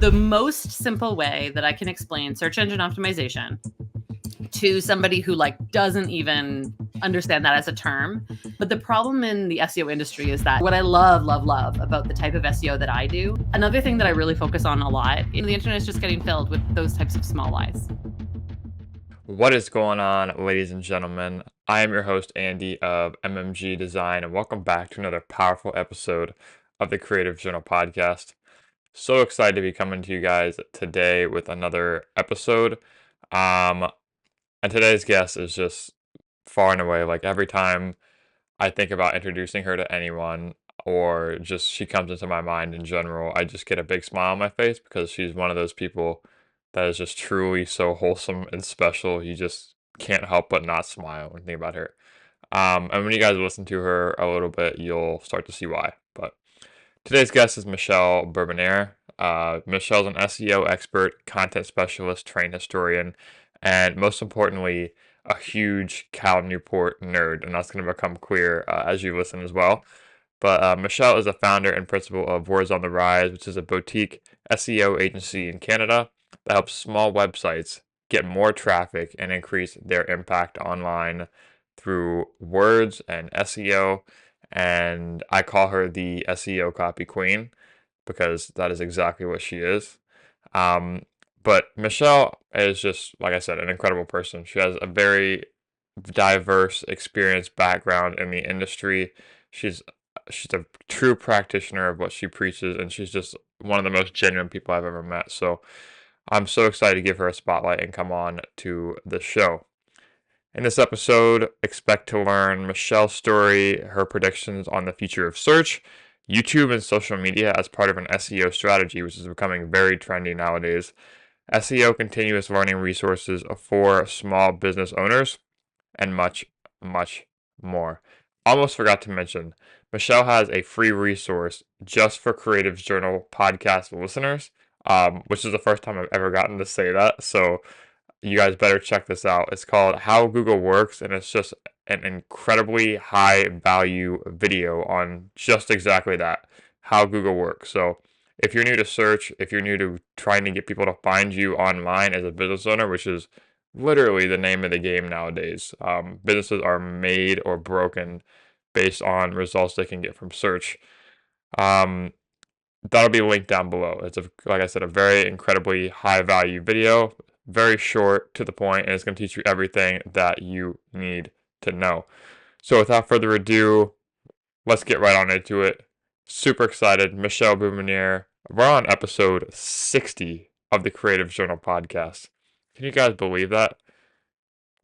the most simple way that I can explain search engine optimization to somebody who doesn't even understand that as a term. But the problem in the SEO industry is that what I love about the type of SEO that I do, another thing that I really focus on a lot, the internet is just getting filled with those types of small lies. What is going on, ladies and gentlemen? I am your host, Andy of MMG Design, and welcome back to another powerful episode of the Creative Journal podcast. So excited to be coming to you guys today with another episode. And today's guest is just far and away, every time I think about introducing her to anyone, or just she comes into my mind in general, I just get a big smile on my face because she's one of those people that is just truly so wholesome and special. You just can't help but not smile when you think about her. And when you guys listen to her a little bit, you'll start to see why. But today's guest is Michelle Bourbennaire. Michelle's an SEO expert, content specialist, trained historian, and most importantly, a huge Cal Newport nerd, and that's going to become clear as you listen as well. But Michelle is the founder and principal of Words on the Rise, which is a boutique SEO agency in Canada that helps small websites get more traffic and increase their impact online through words and SEO. And I call her the SEO copy queen because that is exactly what she is. Um, but Michelle is just, like I said, an incredible person. She has a very diverse experience background in the industry. She's she's a true practitioner of what she preaches, and she's just one of the most genuine people I've ever met. So I'm so excited to give her a spotlight and come on to the show. In this episode, expect to learn Michelle's story, her predictions on the future of search, YouTube and social media as part of an SEO strategy, which is becoming very trendy nowadays, SEO continuous learning resources for small business owners, and much, much more. Almost forgot to mention, Michelle has a free resource just for Creative Journal podcast listeners, which is the first time I've ever gotten to say that. So you guys better check this out. It's called How Google Works, and it's just an incredibly high value video on just exactly that, how Google works. So if you're new to search, if you're new to trying to get people to find you online as a business owner, which is literally the name of the game nowadays, businesses are made or broken based on results they can get from search. Um, that'll be linked down below. It's like I said, a very incredibly high value video, very short, to the point, and it's going to teach you everything that you need to know. So without further ado, let's get right on into it. Super excited. Michelle Bourbennaire. We're on episode 60 of the Creative Journal podcast. Can you guys believe that?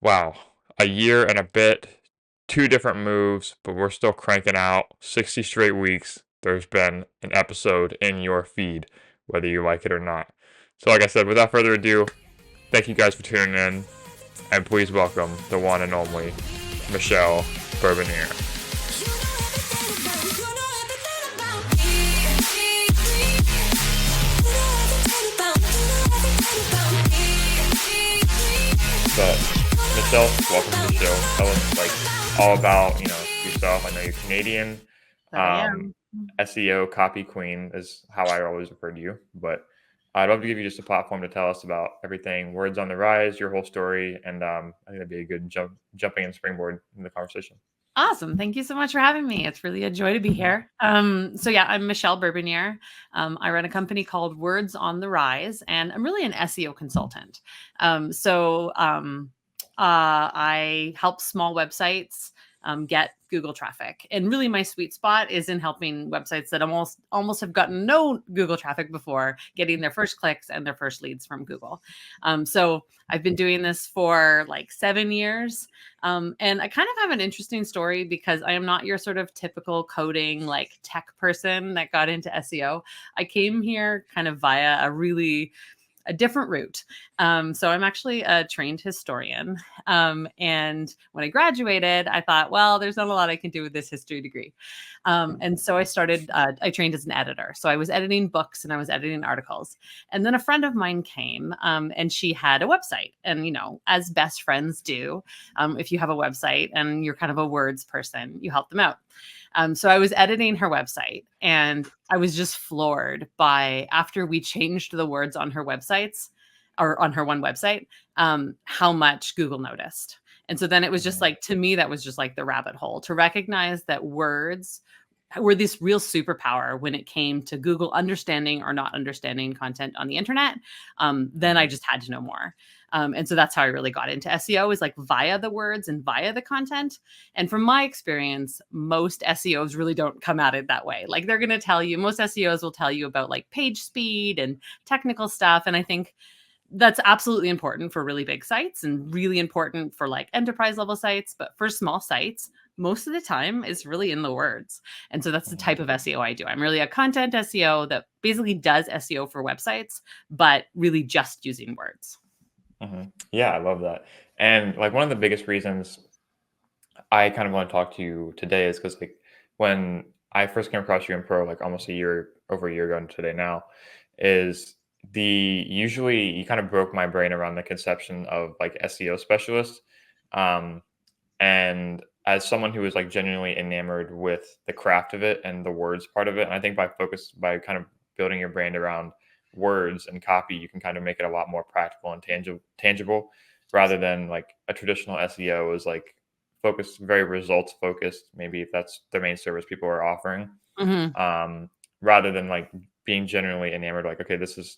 Wow. A year and a bit, 2 different moves, but we're still cranking out 60 straight weeks. There's been an episode in your feed, whether you like it or not. So like I said, without further ado, thank you guys for tuning in, and please welcome the one and only Michelle Bourbennaire. But Michelle, welcome to the show. Tell us all about yourself. I know you're Canadian. SEO copy queen is how I always refer to you. But I'd love to give you just a platform to tell us about everything. Words on the Rise, your whole story, and I think that'd be a good jumping and springboard in the conversation. Awesome. Thank you so much for having me. It's really a joy to be here. I'm Michelle Bourbennaire. I run a company called Words on the Rise, and I'm really an SEO consultant. I help small websites get Google traffic. And really my sweet spot is in helping websites that almost have gotten no Google traffic before getting their first clicks and their first leads from Google. So I've been doing this for 7 years. And I kind of have an interesting story because I am not your sort of typical coding, tech person that got into SEO. I came here kind of via a different route. So I'm actually a trained historian. And when I graduated, I thought, well, there's not a lot I can do with this history degree. And so I trained as an editor. So I was editing books and I was editing articles. And then a friend of mine came and she had a website. And, as best friends do, if you have a website and you're kind of a words person, you help them out. So I was editing her website, and I was just floored by, after we changed the words on her websites, or on her one website, how much Google noticed. And so then it was just Mhm. like, to me, that was just like the rabbit hole, to recognize that words were this real superpower when it came to Google understanding or not understanding content on the internet. Then I Mhm. just had to know more. And so that's how I really got into SEO, is like via the words and via the content. And from my experience, most SEOs really don't come at it that way. Like, they're going to tell you, most SEOs will tell you about like page speed and technical stuff. And I think that's absolutely important for really big sites and really important for like enterprise level sites. But for small sites, most of the time is really in the words. And so that's the Mhm. type of SEO I do. I'm really a content SEO that basically does SEO for websites, but really just using words. Mhm. Yeah, I love that. And like one of the biggest reasons I kind of want to talk to you today is because like when I first came across you in pro, like almost a year over a year ago today now, is the usually you kind of broke my brain around the conception of like SEO specialist. Um, and as someone who is like genuinely enamored with the craft of it and the words part of it, and I think by kind of building your brand around words and copy, you can kind of make it a lot more practical and tangible rather than like a traditional SEO is like focused, very results focused, maybe if that's the main service people are offering, Mhm. um, rather than like being generally enamored, like, okay, this is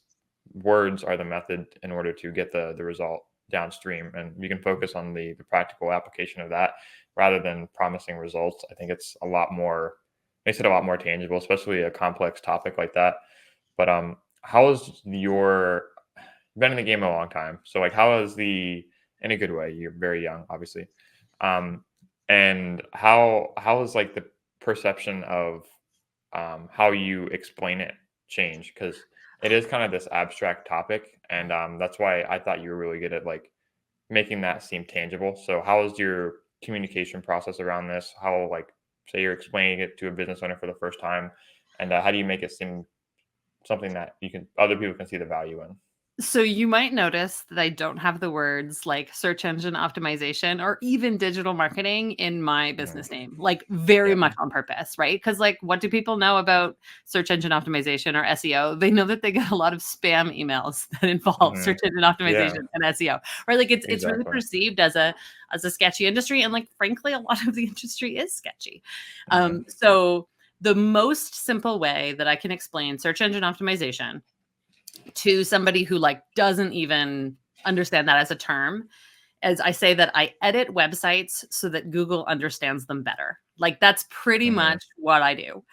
words are the method in order to get the result downstream. And you can focus on the practical application of that rather than promising results. I think it's a lot more, makes it a lot more tangible, especially a complex topic like that. But how is your been in the game a long time? So like, how is the in a good way? You're very young, obviously, um, and how is like the perception of how you explain it change? Because it is kind of this abstract topic, and that's why I thought you were really good at like making that seem tangible. So how is your communication process around this? How like say you're explaining it to a business owner for the first time, and how do you make it seem something that you can other people can see the value in? So you might notice that I don't have the words like search engine optimization or even digital marketing in my Mhm. business name, like very Yeah. much on purpose, right? Because like, what do people know about search engine optimization or SEO? They know that they get a lot of spam emails that involve Mhm. search engine Yeah, optimization and SEO, right? Like, it's really exactly. perceived as a sketchy industry, and like frankly, a lot of the industry is sketchy. Mhm. So the most simple way that I can explain search engine optimization to somebody who like doesn't even understand that as a term, as I say that I edit websites so that Google understands them better. Like, that's pretty Mhm. much what I do.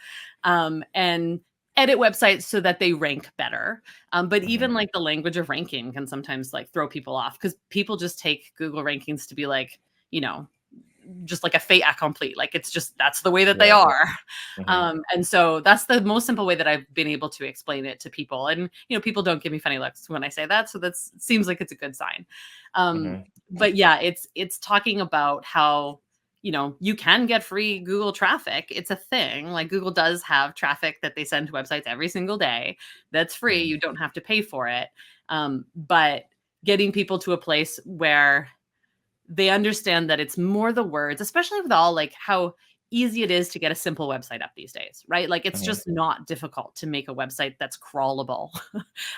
And edit websites so that they rank better. But Mhm. even like the language of ranking can sometimes like throw people off, because people just take Google rankings to be like, you know, just like a fait accompli. Like, it's just, that's the way that they Right. are. Mhm. And so that's the most simple way that I've been able to explain it to people. And, people don't give me funny looks when I say that. So that seems like it's a good sign. Um, Mhm. but yeah, it's talking about how, you can get free Google traffic. It's a thing. Like, Google does have traffic that they send to websites every single day. That's free. Mhm. You don't have to pay for it. But getting people to a place where they understand that it's more the words, especially with all like how easy it is to get a simple website up these days, right? Like, it's Mhm. just not difficult to make a website that's crawlable,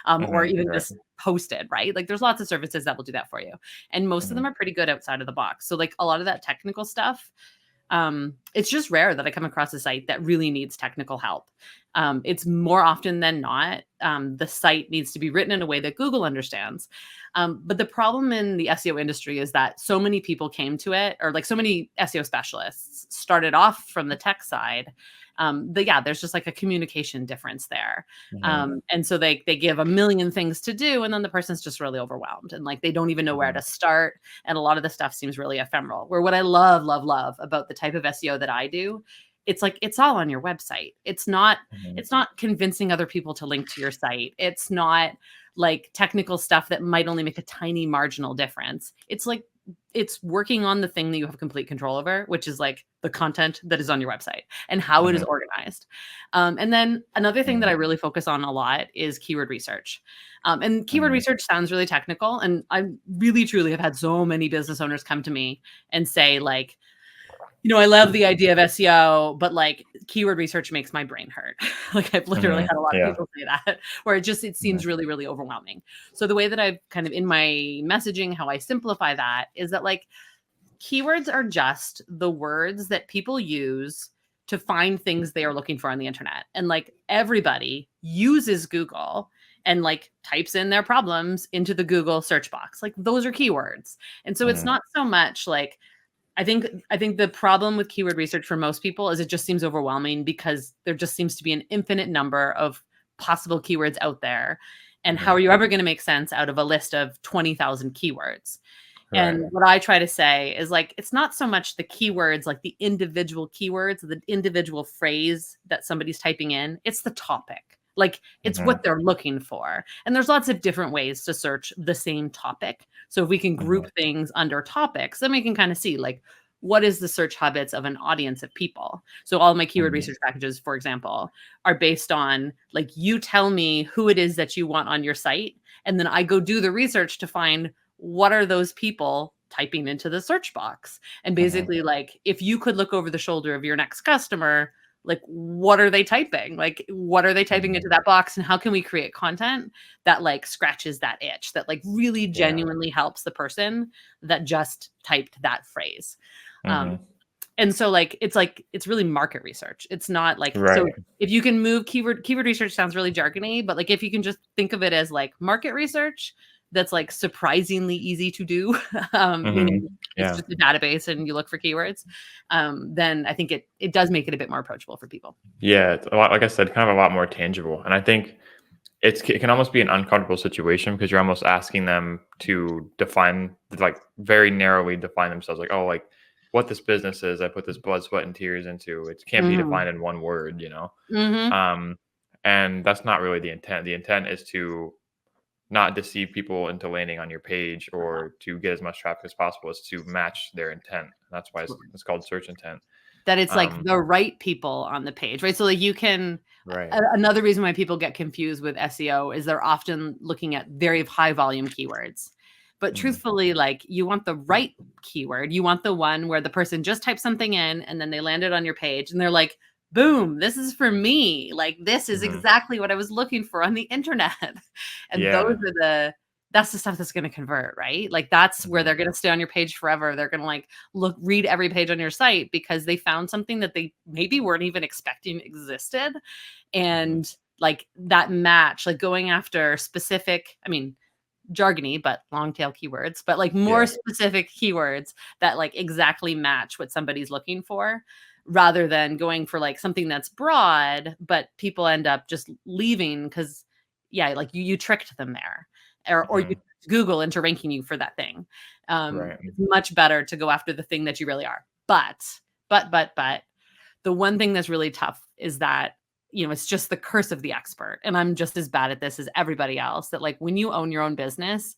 or Mhm. even just Exactly. posted, right? Like, there's lots of services that will do that for you. And most of Mhm. them are pretty good outside of the box. So like, a lot of that technical stuff, it's just rare that I come across a site that really needs technical help. It's more often than not, the site needs to be written in a way that Google understands. But the problem in the SEO industry is that so many people came to it, or like so many SEO specialists started off from the tech side. Yeah, there's just like a communication difference there. Mhm. And so they give a million things to do, and then the person's just really overwhelmed, and like they don't even know where Mhm. to start. And a lot of the stuff seems really ephemeral. Where what I love, love, love about the type of SEO that I do, it's like it's all on your website. It's not Mhm. it's not convincing other people to link to your site. It's not like technical stuff that might only make a tiny marginal difference. It's like it's working on the thing that you have complete control over, which is like the content that is on your website and how it is Mhm. organized. And then another thing that I Mhm. really focus on a lot is keyword research. And keyword Mhm. research sounds really technical. And I really, truly have had so many business owners come to me and say, like, I love the idea of SEO, but like keyword research makes my brain hurt. Like I've literally had a lot of Yeah. people say that, where it Mhm. seems really, really overwhelming. So the way that I've kind of in my messaging, how I simplify that is that like keywords are just the words that people use to find things they are looking for on the internet. And like everybody uses Google and like types in their problems into the Google search box. Like those are keywords. And so it's Mhm. not so much like I think the problem with keyword research for most people is it just seems overwhelming because there just seems to be an infinite number of possible keywords out there. And how Mhm. are you ever going to make sense out of a list of 20,000 keywords? Right. And what I try to say is like, it's not so much the keywords, like the individual keywords, the individual phrase that somebody's typing in, it's the topic. Like it's Mhm. what they're looking for. And there's lots of different ways to search the same topic. So if we can group Mhm. things under topics, then we can kind of see like what is the search habits of an audience of people. So all my keyword Mhm. research packages, for example, are based on like you tell me who it is that you want on your site. And then I go do the research to find what are those people typing into the search box? And Mhm. basically, like, if you could look over the shoulder of your next customer, like, what are they typing? Like, what are they typing Mhm. into that box? And how can we create content that, like, scratches that itch, that, like, really Yeah. genuinely helps the person that just typed that phrase? Um, Mhm. and so, like, it's really market research. It's not like, so Right. if you can move keyword research sounds really jargony, but like if you can just think of it as like market research, that's like surprisingly easy to do, Mhm. meaning it's Yeah. just a database and you look for keywords, then I think it does make it a bit more approachable for people. Yeah, it's a lot, like I said, kind of a lot more tangible, and I think it can almost be an uncomfortable situation because you're almost asking them to define, like, very narrowly define themselves, like, "Oh, like, what this business is, I put this blood, sweat, and tears into. It can't be Mhm. defined in one word," you know? Mhm. Um, and that's not really the intent. The intent is to not deceive people into landing on your page or to get as much traffic as possible, is to match their intent. That's why it's called search intent. That it's, like, Um, the right people on the page, right? So, like, you can right. another reason why people get confused with SEO is they're often looking at very high volume keywords. But Mhm. truthfully, like, you want the right keyword. You want the one where the person just types something in, and then they landed on your page, and they're like, "Boom, this is for me. Like, this is Mhm. exactly what I was looking for on the internet." And those Yeah. are that's the stuff that's gonna convert, right? Like, that's where Mhm. they're gonna stay on your page forever. They're gonna, like, read every page on your site because they found something that they maybe weren't even expecting existed. Mhm. And like that match, like going after specific, I mean, jargony, but long tail keywords, but like more Yeah. specific keywords that like exactly match what somebody's looking for rather than going for like something that's broad, but people end up just leaving because yeah, like you tricked them there. Or you Mhm. tricked Google into ranking you for that thing. Right. It's much better to go after the thing that you really are. But the one thing that's really tough is that, it's just the curse of the expert. And I'm just as bad at this as everybody else that like when you own your own business,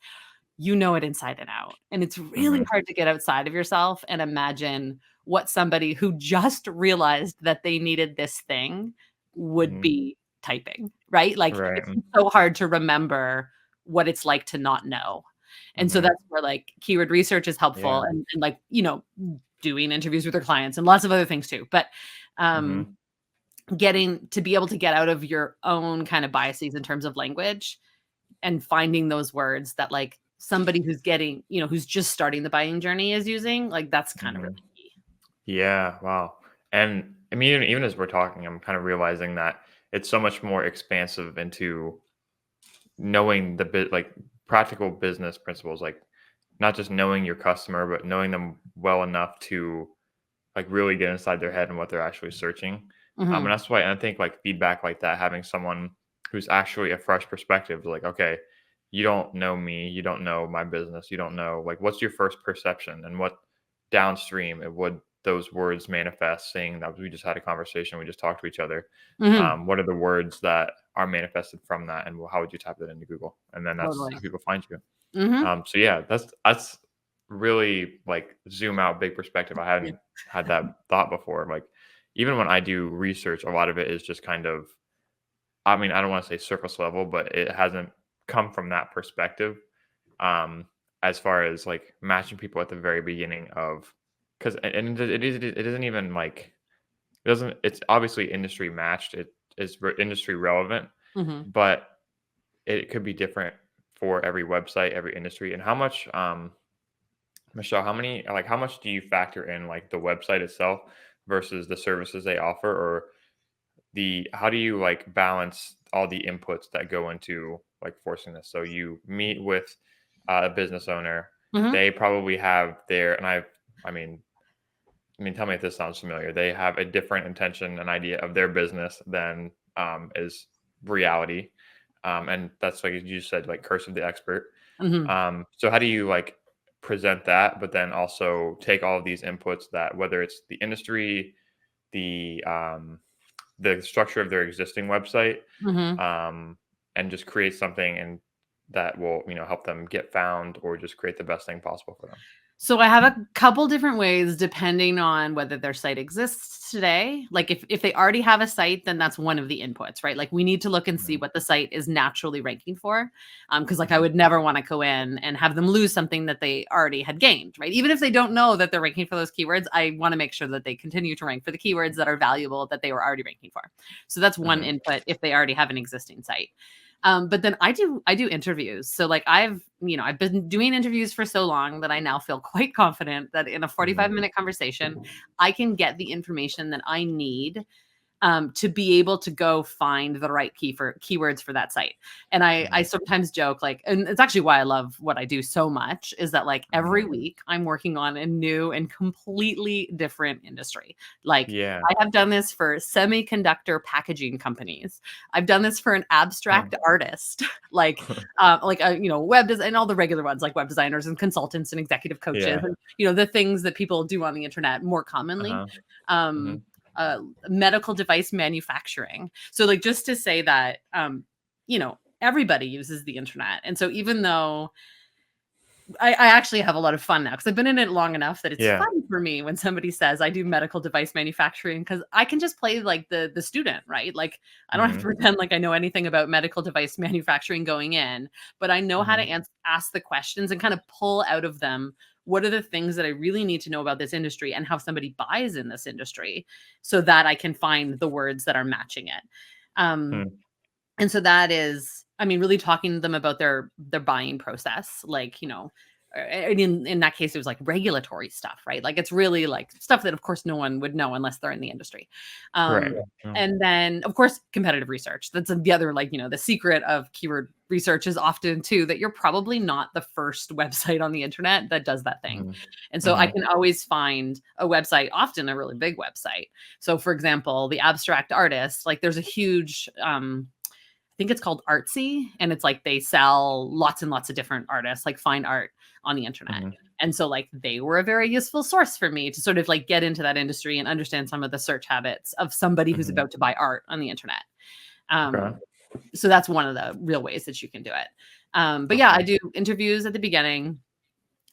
you know it inside and out. And it's really Mhm. hard to get outside of yourself and imagine what somebody who just realized that they needed this thing would Mhm. be typing, right? Like Right. it's so hard to remember what it's like to not know. And so Mhm. that's where like keyword research is helpful Yeah. and like, doing interviews with their clients and lots of other things too. But um Mhm. getting to be able to get out of your own kind of biases in terms of language and finding those words that like somebody who's getting, who's just starting the buying journey is using, like that's kind of really Mhm. key. Yeah, wow. And I mean, even as we're talking, I'm kind of realizing that it's so much more expansive into knowing the bit, like, practical business principles, like not just knowing your customer, but knowing them well enough to, like, really get inside their head and what they're actually searching. And Mhm. that's why I think, like, feedback like that, having someone who's actually a fresh perspective, like, okay, you don't know me, you don't know my business, you don't know, like, what's your first perception and what downstream it would those words manifest, saying that we just had a conversation, we just talked to each other. Mhm. What are the words that are manifested from that, and how would you type that into Google? And then that's how Totally. people find you. Mhm. So yeah, that's really, like, zoom out, big perspective. I Yeah. hadn't had that thought before. Like, even when I do research, a lot of it is just kind of, I mean, I don't want to say surface level, but it hasn't come from that perspective. Um, as far as like matching people at the very beginning of because it isn't even like it doesn't. It's obviously industry matched. It is industry relevant, Mhm. but it could be different for every website, every industry. And how much, Michelle, how much do you factor in like the website itself versus the services they offer, or how do you like balance all the inputs that go into like forcing this? So you meet with a business owner, Mhm. they probably have their, and I mean, tell me if this sounds familiar. They have a different intention and idea of their business than is reality. And that's like you said, like curse of the expert. Mhm. So how do you like present that, but then also take all of these inputs that whether it's the industry, the structure of their existing website, Mhm. um, and just create something and that will help them get found or just create the best thing possible for them. So I have a couple different ways depending on whether their site exists today. Like if they already have a site, then that's one of the inputs, right? Like we need to look and see Mhm, what the site is naturally ranking for. Because like I mhm, would never want to go in and have them lose something that they already had gained, right? Even if they don't know that they're ranking for those keywords, I want to make sure that they continue to rank for the keywords that are valuable that they were already ranking for. So that's one mhm, input if they already have an existing site. But then I do interviews. So like I've been doing interviews for so long that I now feel quite confident that in a mhm, 45-minute conversation, I can get the information that I need to be able to go find the right keywords for that site. And I mhm, sometimes joke like, and it's actually why I love what I do so much is that like mhm. every week I'm working on a new and completely different industry. Like Yeah. I have done this for semiconductor packaging companies. I've done this for an Huh. abstract artist, web design, and all the regular ones like web designers and consultants and executive coaches, Yeah. and the things that people do on the internet more commonly. Uh-huh. Um, Mhm. Medical device manufacturing. So like just to say that everybody uses the internet. And so even though I actually have a lot of fun now because I've been in it long enough that it's Yeah. fun for me when somebody says I do medical device manufacturing because I can just play like the student, right? Like I don't have to Mhm, pretend like I know anything about medical device manufacturing going in, but I know how to mhm, ask the questions and kind of pull out of them what are the things that I really need to know about this industry and how somebody buys in this industry so that I can find the words that are matching it. Um, hmm, and so that is, I mean, really talking to them about their buying process, like, and in that case, it was like regulatory stuff, right? Like it's really like stuff that of course no one would know unless they're in the industry. right. Um, Yeah. and then of course competitive research. That's the other, like, the secret of keyword research is often too that you're probably not the first website on the internet that does that thing. Mhm, And so I mhm, can always find a website, often a really big website. So for example, the abstract artist, like there's a huge I think it's called Artsy, and it's like they sell lots and lots of different artists, like fine art on the internet. mhm, And so like they were a very useful source for me to sort of like get into that industry and understand some of the search habits of somebody who's mhm. about to buy art on the internet. Okay. So that's one of the real ways that you can do it. But yeah, I Okay. do interviews at the beginning.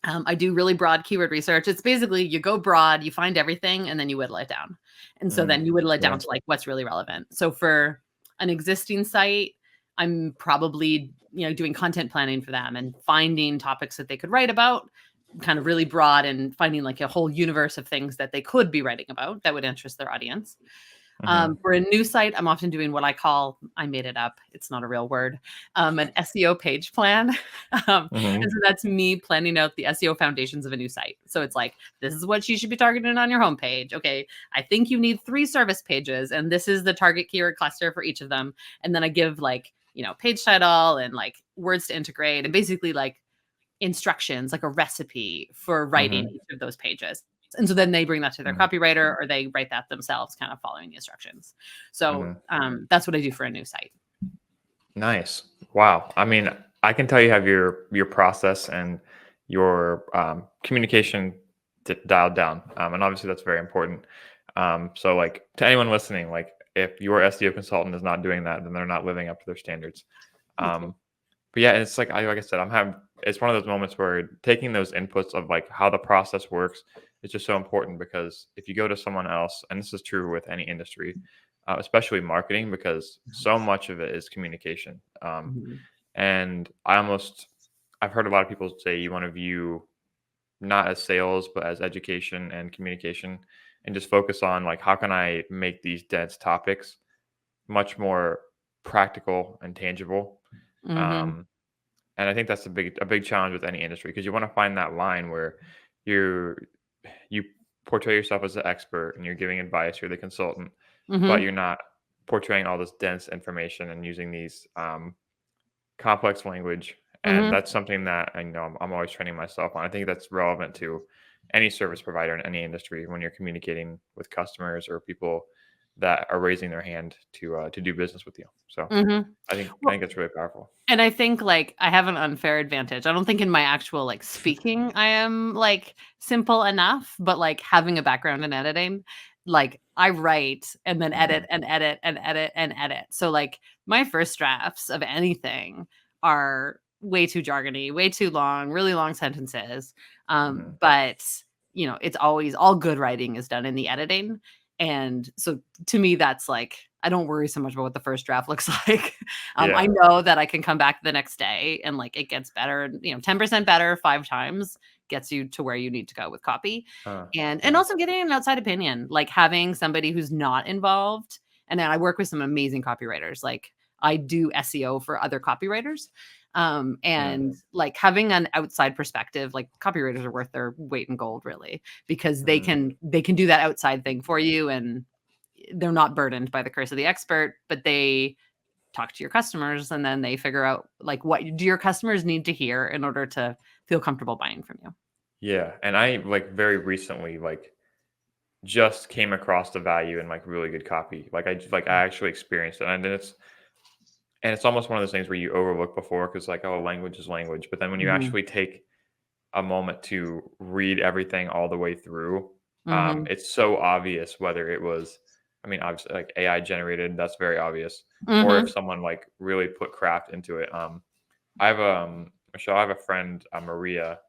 I do really broad keyword research. It's basically you go broad, you find everything, and then you whittle it down. And so Mhm. then you whittle it Yeah. down to like what's really relevant. So for an existing site, I'm probably doing content planning for them and finding topics that they could write about, kind of really broad, and finding like a whole universe of things that they could be writing about that would interest their audience. Mhm, For a new site, I'm often doing what I made it up. It's not a real word, an SEO page plan. And mhm, so that's me planning out the SEO foundations of a new site. So it's like, this is what you should be targeting on your homepage. Okay. I think you need 3 service pages, and this is the target keyword cluster for each of them. And then I give like, page title and like words to integrate and basically like instructions, like a recipe for writing mhm, each of those pages. And so then they bring that to their mhm, copywriter or they write that themselves, kind of following the instructions. So mhm. that's what I do for a new site. Nice. Wow. I can tell you have your process and your communication dialed down, and obviously that's very important. So, like to anyone listening, like if your SEO consultant is not doing that, then they're not living up to their standards. Thank you. Um, but yeah, it's like I said, it's one of those moments where taking those inputs of like how the process works is just so important because if you go to someone else, and this is true with any industry, especially marketing, because so much of it is communication. Mhm. And I've heard a lot of people say you want to view not as sales, but as education and communication, and just focus on like how can I make these dense topics much more practical and tangible. Mhm. Um, and I think that's a big challenge with any industry because you want to find that line where you're you portray yourself as the expert and you're giving advice, you're the consultant, but Mhm. you're not portraying all this dense information and using these complex language. And Mhm. that's something that I know I'm always training myself on. I think that's relevant to any service provider in any industry when you're communicating with customers or people that are raising their hand to do business with you. So Mhm. I think it's really powerful. And I think, like, I have an unfair advantage. I don't think in my actual, like, speaking, I am, like, simple enough, but, like, having a background in editing, like, I write and then edit Mhm. and edit and edit and edit. So, like, my first drafts of anything are way too jargony, way too long, really long sentences. Mhm. But, it's always all good writing is done in the editing. And so to me, that's like, I don't worry so much about what the first draft looks like. I Yeah. know that I can come back the next day and like it gets better, 10% better 5 times gets you to where you need to go with copy. And Yeah. also getting an outside opinion, like having somebody who's not involved. And then I work with some amazing copywriters. Like I do SEO for other copywriters. Mhm. And like having an outside perspective, like copywriters are worth their weight in gold, really, because they Mhm. can they can do that outside thing for you, and they're not burdened by the curse of the expert, but they talk to your customers and then they figure out like what do your customers need to hear in order to feel comfortable buying from you. Yeah. And I like very recently just came across the value in like really good copy. I actually experienced it. And it's almost one of those things where you overlook before because like, oh, language is language. But then when you Mhm. actually take a moment to read everything all the way through, Mhm. it's so obvious whether it was, I mean, obviously like AI generated, that's very obvious, or if Mhm. someone like really put craft into it. I have Michelle, I have a friend, Maria,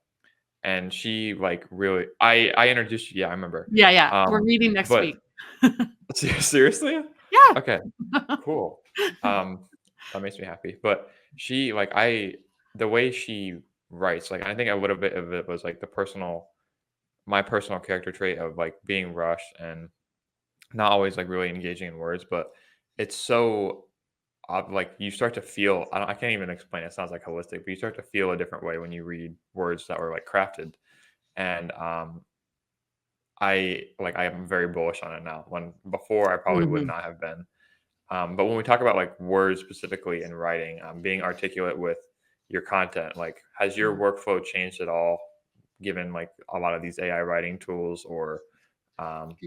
and she like really, I introduced you, yeah, I remember. Yeah, yeah. We're Um, meeting next but week. seriously, Yeah. okay, cool. Um, that makes me happy. But she like I the way she writes, like I think a little bit of it was like my personal character trait of like being rushed and not always like really engaging in words, but it's so like you start to feel I can't even explain it. It sounds like holistic, but you start to feel a different way when you read words that were like crafted. And I am very bullish on it now. When before I probably would Mhm. not have been. But when we talk about like words specifically in writing, being articulate with your content, like has your workflow changed at all, given like a lot of these AI writing tools or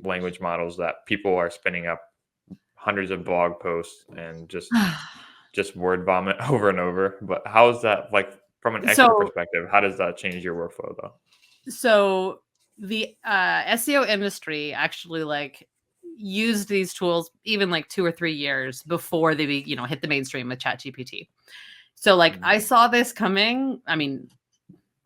language models that people are spinning up hundreds of blog posts and just word vomit over and over. But how is that like from an expert So perspective? How does that change your workflow though? so the SEO industry actually like used these tools even like 2 or 3 years before they hit the mainstream with ChatGPT. So like Mm, I saw this coming, I mean,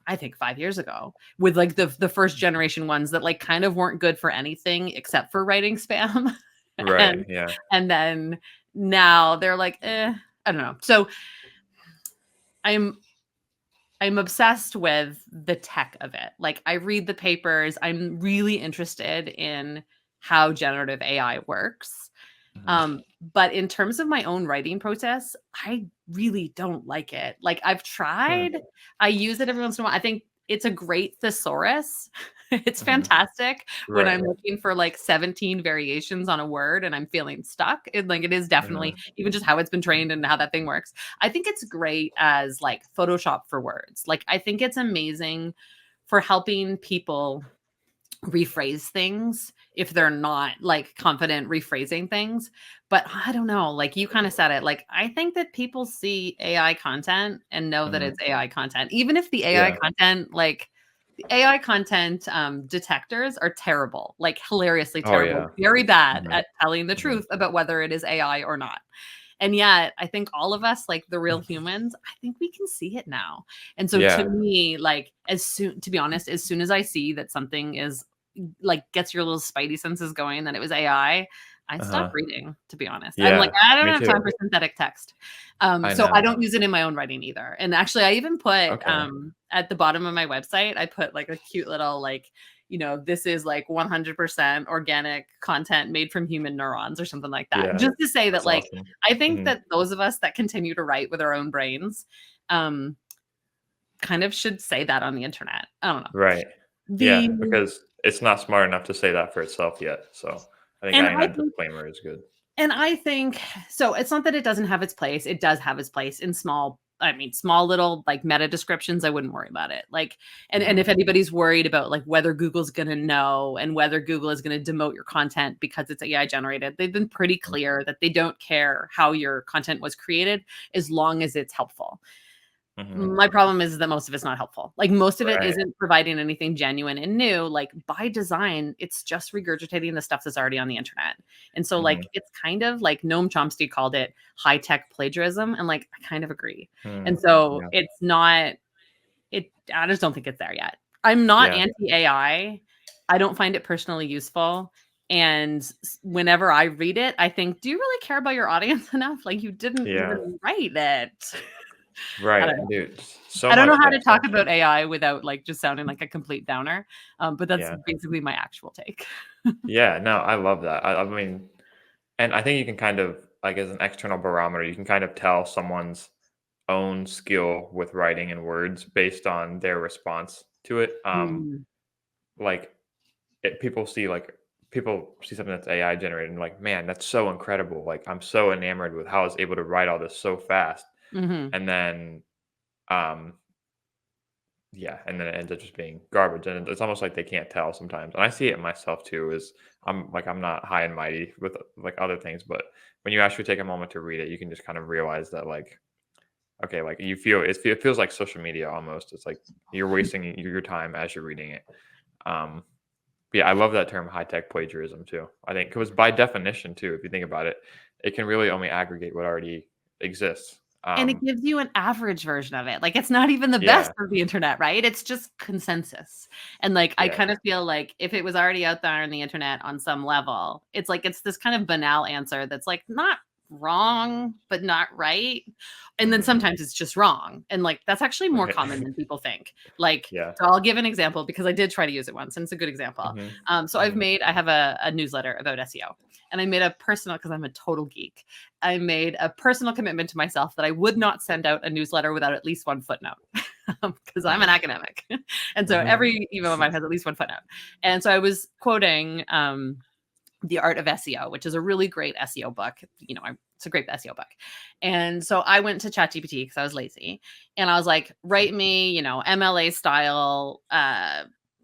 I think 5 years ago with like the first generation ones that like kind of weren't good for anything except for writing spam. right. and Yeah. and then now they're like, I don't know. So I'm I'm obsessed with the tech of it. Like I read the papers. I'm really interested in how generative AI works. Mhm. But in terms of my own writing process, I really don't like it. Like I've Hmm. tried, I use it every once in a while. I think it's a great thesaurus. It's Mhm. fantastic when Right. I'm looking for like 17 variations on a word and I'm feeling stuck. It is definitely Mhm. even just how it's been trained and how that thing works. I think it's great as like Photoshop for words. Like I think it's amazing for helping people rephrase things if they're not like confident rephrasing things. But I don't know, like you kind of said it. Like I think that people see AI content and know that Mhm. it's AI content, even if the AI Yeah. content, like the AI content detectors are terrible, like hilariously Oh terrible, yeah. very bad Mhm. at telling the Mhm. truth about whether it is AI or not. And yet, I think all of us, like the real humans, I think we can see it now. And so to Yeah. me, like as soon to be honest, as soon as I see that something is like gets your little spidey senses going that it was AI, I stopped Uh-huh. reading, to be honest. I'm like, Yeah, I don't me have time too. for synthetic text. I So I know. don't use it in my own writing either. And actually, I even put Okay. at the bottom of my website, I put like a cute little like, this is like 100% organic content made from human neurons or something like that. Yeah, Just to say that, that's like, awesome. I think Mhm. that those of us that continue to write with our own brains, um, kind of should say that on the internet. I don't know. Right. The Yeah, because it's not smart enough to say that for itself yet, so I think and adding I that think disclaimer is good. And I think so it's not that it doesn't have its place. It does have its place in small little like meta descriptions. I wouldn't worry about it. Like, and Mhm, if anybody's worried about like whether Google's going to know and whether Google is going to demote your content because it's AI generated, they've been pretty mhm, clear that they don't care how your content was created as long as it's helpful. mhm. My problem is that most of it's not helpful. Like, most of it Right. isn't providing anything genuine and new. Like, by design, it's just regurgitating the stuff that's already on the internet. And so, Mhm. like, it's kind of like Noam Chomsky called it high-tech plagiarism, and, like, I kind of agree. And Mm. so Yeah. it's not I just don't think it's there yet. I'm not Yeah. anti-AI. I don't find it personally useful, and whenever I read it, I think, "Do you really care about your audience enough? Like, you didn't Yeah. even write it." I Right, don't know. dude. So I don't much, know how yeah, to so talk much about AI without, like, just sounding like a complete downer, but that's yeah. basically my actual take. Yeah, no, I love that. I mean, and I think you can kind of like, as an external barometer, you can kind of tell someone's own skill with writing and words based on their response to it. Mm, Like, people see something that's AI generated and like, "Man, that's so incredible." Like, I'm so enamored with how I was able to write all this so fast. mhm. And then, um yeah, and then it ends up just being garbage, and it's almost like they can't tell sometimes, and I see it myself too, is I'm not high and mighty with, like, other things, but when you actually take a moment to read it, you can just kind of realize that, like, okay, like, it feels like social media almost. It's like you're wasting your time as you're reading it. Um, but yeah, I love that term high-tech plagiarism too. I think because by definition too, if you think about it, it can really only aggregate what already exists. And it gives you an average version of it. Like, it's not even the best Yeah, of the internet, right? It's just consensus. And, like, I yeah, kind of feel like if it was already out there on the internet on some level, it's like it's this kind of banal answer that's, like, not wrong, but not right. And then mhm, sometimes it's just wrong. And, like, that's actually more right. common than people think. Like, Yeah. so I'll give an example because I did try to use it once, and it's a good example. Mhm, So mhm. I have a newsletter about SEO, and I made a personal, because I'm a total geek. I made a personal commitment to myself that I would not send out a newsletter without at least one footnote, because I'm an Mhm. academic. And so Mhm. every email of mine has at least one footnote. And so I was quoting The Art of SEO, which is a really great SEO book. It's a great SEO book. And so I went to ChatGPT because I was lazy. And I was like, write me, MLA style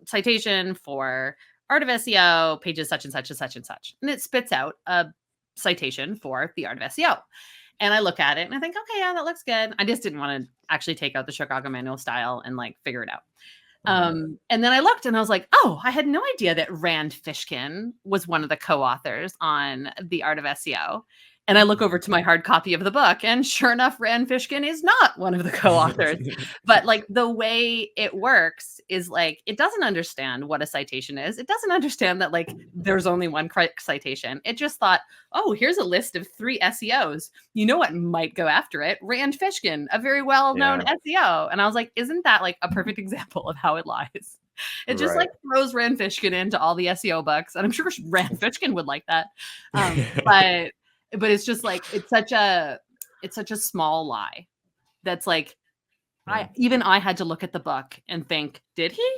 citation for Art of SEO, pages such and such and such and such. And it spits out a citation for The Art of SEO. And I look at it and I think, okay, yeah, that looks good. I just didn't want to actually take out the Chicago manual style and like figure it out. Mhm. And then I looked and I was like, oh, I had no idea that Rand Fishkin was one of the co-authors on The Art of SEO. And I look over to my hard copy of the book, and sure enough, Rand Fishkin is not one of the co-authors. But like the way it works is like it doesn't understand what a citation is. It doesn't understand that like there's only one correct citation. It just thought, oh, here's a list of 3 SEOs. You know what might go after it? Rand Fishkin, a very well-known Yeah, SEO. And I was like, isn't that like a perfect example of how it lies? It just like right. throws Rand Fishkin into all the SEO books, and I'm sure Rand Fishkin would like that. But it's just like it's such a small lie that's like Mm. I had to look at the book and think, did he?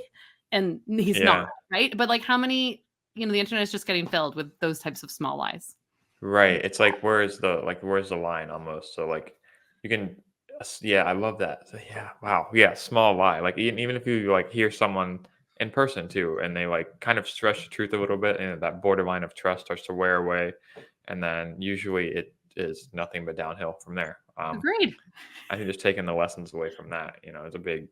And he's not, Yeah, right? But like how many, the internet is just getting filled with those types of small lies. right. It's like, where's the line almost? So, like, you can yeah, I love that. So, yeah, wow. Yeah, small lie. Like, even if you, like, hear someone in person too, and they, like, kind of stretch the truth a little bit, and that borderline of trust starts to wear away, and then usually it is nothing but downhill from there. Agreed. I think just taking the lessons away from that, it's a big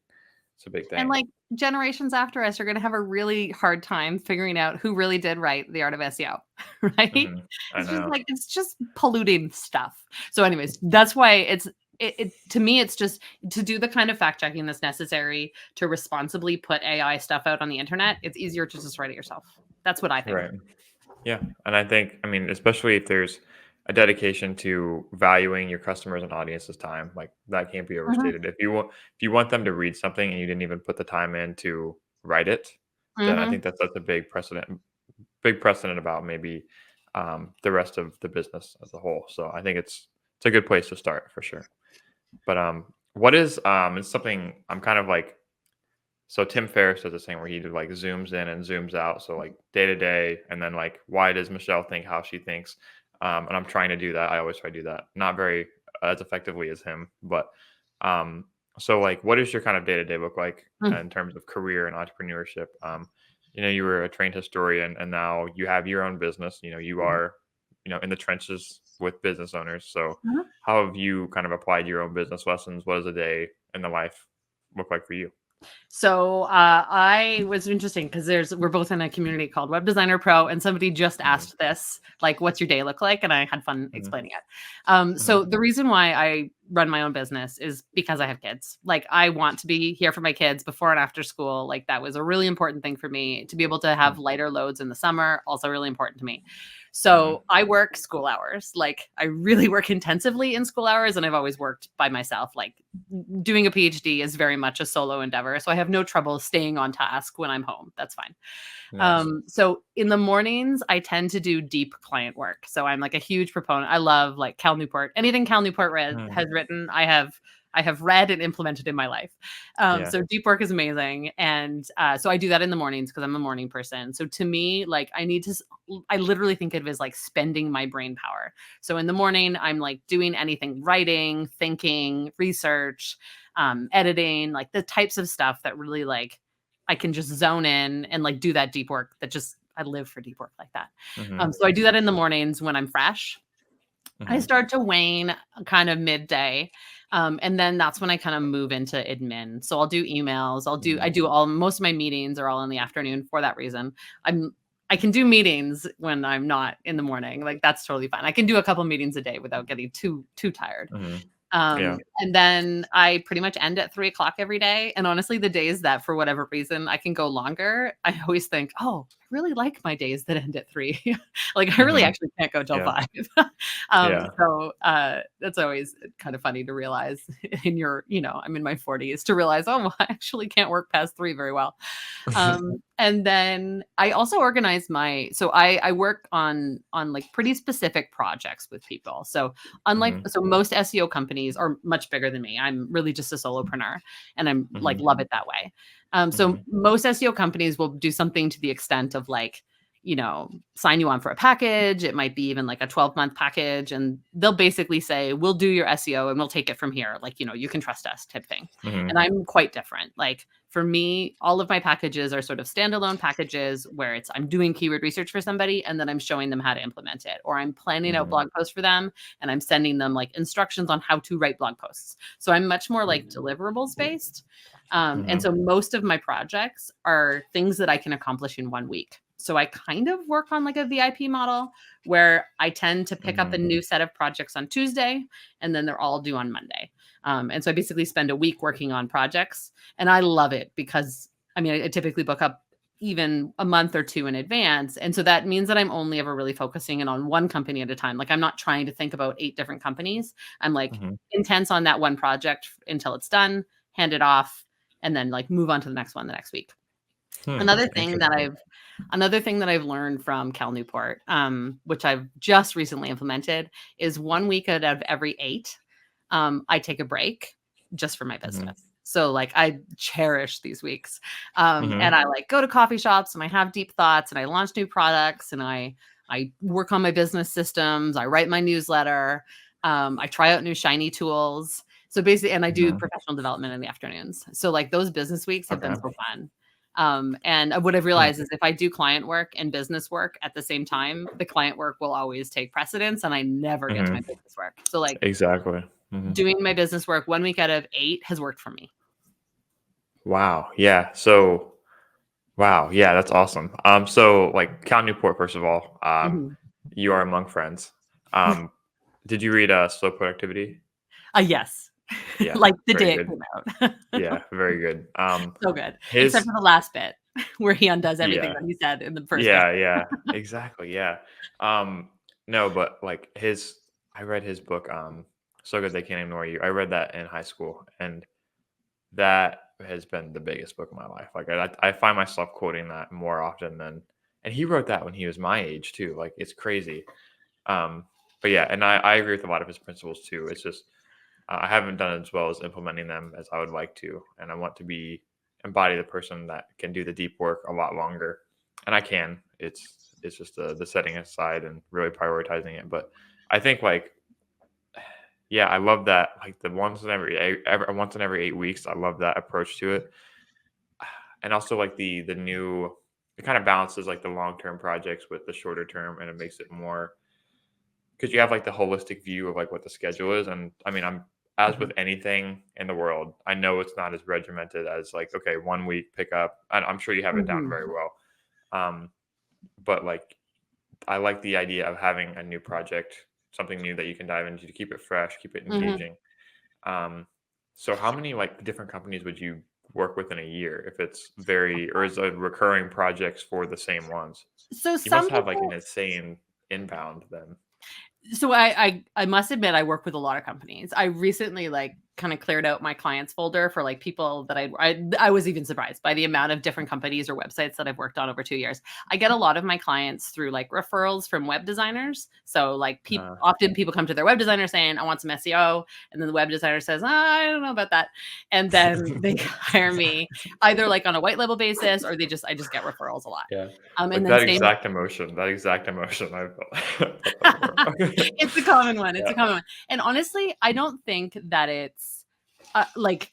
And thing. like generations after us are going to have a really hard time figuring out who really did write The Art of SEO, right? Mhm. I It's just know. like it's just polluting stuff. So, anyways, that's why it to me it's just to do the kind of fact checking that's necessary to responsibly put AI stuff out on the internet. It's easier to just write it yourself. That's what I think. Right. Yeah, and I think, I mean, especially if there's a dedication to valuing your customers and audience's time, like that can't be Mhm, overstated. If you want them to read something and you didn't even put the time in to write it, then I mhm. think that's a big precedent about maybe the rest of the business as a whole. So I think it's a good place to start for sure. But what is it's something I'm kind of like, so Tim Ferriss does this thing where he like zooms in and zooms out. So like day to day, and then like why does Michelle think how she thinks? And I'm trying to do that. I always try to do that. Not very as effectively as him, but um, so like, what does your kind of day to day look like Mm, in terms of career and entrepreneurship? You were a trained historian, and now you have your own business. You mhm, are, in the trenches with business owners. So mhm. how have you kind of applied your own business lessons? What does a day in the life look like for you? So I was interesting because we're both in a community called Web Designer Pro, and somebody just Mhm, asked this, like, "What's your day look like?" And I had fun mhm, explaining it. mhm, So the reason why I run my own business is because I have kids. Like, I want to be here for my kids before and after school. Like, that was a really important thing for me to be able to mhm, have lighter loads in the summer. Also, really important to me. mhm, So I work school hours. Like, I really work intensively in school hours, and I've always worked by myself. Like, doing a PhD is very much a solo endeavor. So I have no trouble staying on task when I'm home. That's fine. nice. So in the mornings, I tend to do deep client work. So I'm like a huge proponent. I love like Cal Newport. Anything Cal Newport Mm, has written, I have read and implemented in my life. yeah, So deep work is amazing, and so I do that in the mornings because I'm a morning person. So to me, like I literally think of it as like spending my brain power. So in the morning, I'm like doing anything, writing, thinking, research, editing, like the types of stuff that really like I can just zone in and like do that deep work that just I live for deep work like that. mhm, So I do that in the mornings when I'm fresh. I mhm, start to wane kind of midday. And then that's when I kind of move into admin. So I'll do emails. I mhm, do all most of my meetings are all in the afternoon for that reason. I can do meetings when I'm not in the morning. Like that's totally fine. I can do a couple meetings a day without getting too tired. mhm, yeah, And then I pretty much end at 3 o'clock every day. And honestly, the days that for whatever reason I can go longer, I always think, oh, I really like my days that end at 3. Like I really mhm, actually can't go till yeah, 5. yeah, That's always kind of funny to realize I'm in my 40s to realize, oh, well, I actually can't work past 3 very well. And then I also organize so I work on like pretty specific projects with people. mhm, So most SEO companies are much bigger than me. I'm really just a solopreneur and I'm like mhm, love it that way. So mhm, most SEO companies will do something to the extent of like, sign you on for a package. It might be even like a 12-month package. And they'll basically say, we'll do your SEO and we'll take it from here. Like, you can trust us type thing. And mhm, I'm quite different. Like for me, all of my packages are sort of standalone packages where I'm doing keyword research for somebody and then I'm showing them how to implement it, or I'm planning out mhm, blog posts for them and I'm sending them like instructions on how to write blog posts. So I'm much more like deliverables based. And mhm, so most of my projects are things that I can accomplish in 1 week. So I kind of work on like a VIP model where I tend to pick up a mhm, new set of projects on Tuesday and then they're all due on Monday. And so I basically spend a week working on projects and I love it because I mean, I typically book up even a month or two in advance. And so that means that I'm only ever really focusing in on one company at a time. Like I'm not trying to think about 8 different companies. I'm like mhm. intense on that one project until it's done, hand it off, and then like move on to the next one the next week. Hmm, Another thing that interesting. I've learned from Cal Newport, which I've just recently implemented, is 1 week out of every 8, I take a break just for my Mhm, business. So like I cherish these weeks. mhm, And I like go to coffee shops and I have deep thoughts and I launch new products and I work on my business systems, I write my newsletter, I try out new shiny tools. So basically, and I do mhm, professional development in the afternoons. So like those business weeks have been okay. so fun. And what I've Hmm, realized is if I do client work and business work at the same time, the client work will always take precedence and I never get to my mhm, business work. So like exactly. Mhm. doing my business work 1 week out of 8 has worked for me. Wow, yeah, so wow, yeah, that's awesome. So, like, Cal Newport, first of all, Mhm. you are among friends. Um, did you read, Slow Productivity? Yes. Yeah, Like the very day it good. came out. Yeah, very good. So good, except His for the last bit. where he undoes everything Yeah. that he said in the first 50. Yeah, exactly, yeah. No, but, like, I read his book, So Good They Can't Ignore You. I read that in high school, and that has been the biggest book of my life. Like, I find myself quoting that more often than and he wrote that when he was my age too, like, it's crazy. Um, but yeah, and I agree with a lot of his principles too. It's just, I haven't done as well as implementing them as I would like to, and I want to embody the person that can do the deep work a lot longer, and I can. It's just the setting aside and really prioritizing it. But I think like yeah, I love that like the once in every 8 weeks. I love that approach to it, and also like the new it kind of balances like the long term projects with the shorter term, and it makes it more because you have like the holistic view of like what the schedule is. And I mean, I'm as with Mhm. anything in the world, I know it's not as regimented as like, okay, 1 week pick up. And I'm sure you have it down Mhm. very well. Um, but like, I like the idea of having a new project, something new that you can dive into to keep it fresh, keep it Mhm. engaging. Um, so how many like different companies would you work with in a year if it's or is it recurring projects for the same ones? So You must some have like an people insane inbound then. so I must admit I work with a lot of companies. I recently like kind of cleared out my clients folder for like people that I was even surprised by the amount of different companies or websites that I've worked on over 2 years. I get a lot of my clients through like referrals from web designers. So like Uh, often people come to their web designer saying I want some SEO, and then the web designer says, I don't know about that. And then they hire me either like on a white label basis, or I just get referrals a lot. Yeah, And like then same that exact emotion I felt felt that before. it's a common one, it's Yeah, a common one. And honestly, I don't think that it's, like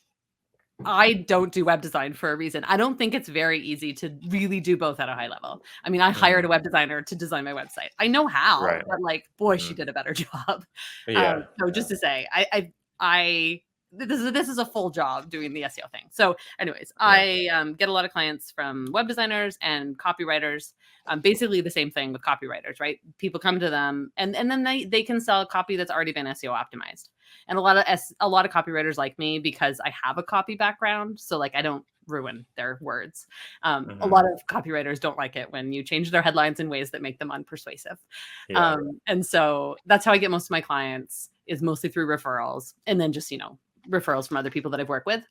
I don't do web design for a reason. I don't think it's very easy to really do both at a high level. I mean, I hired mhm, a web designer to design my website. I know how, right, but like, boy, she mhm, did a better job. yeah, So yeah, just to say, I this is a full job doing the SEO thing. So, anyways, yeah, I get a lot of clients from web designers and copywriters. Basically, the same thing with copywriters, right? People come to them, and then they can sell a copy that's already been SEO optimized. And a lot of copywriters like me because I have a copy background, so like I don't ruin their words. A mhm, lot of copywriters don't like it when you change their headlines in ways that make them unpersuasive. yeah, And so that's how I get most of my clients, is mostly through referrals, and then just referrals from other people that I've worked with.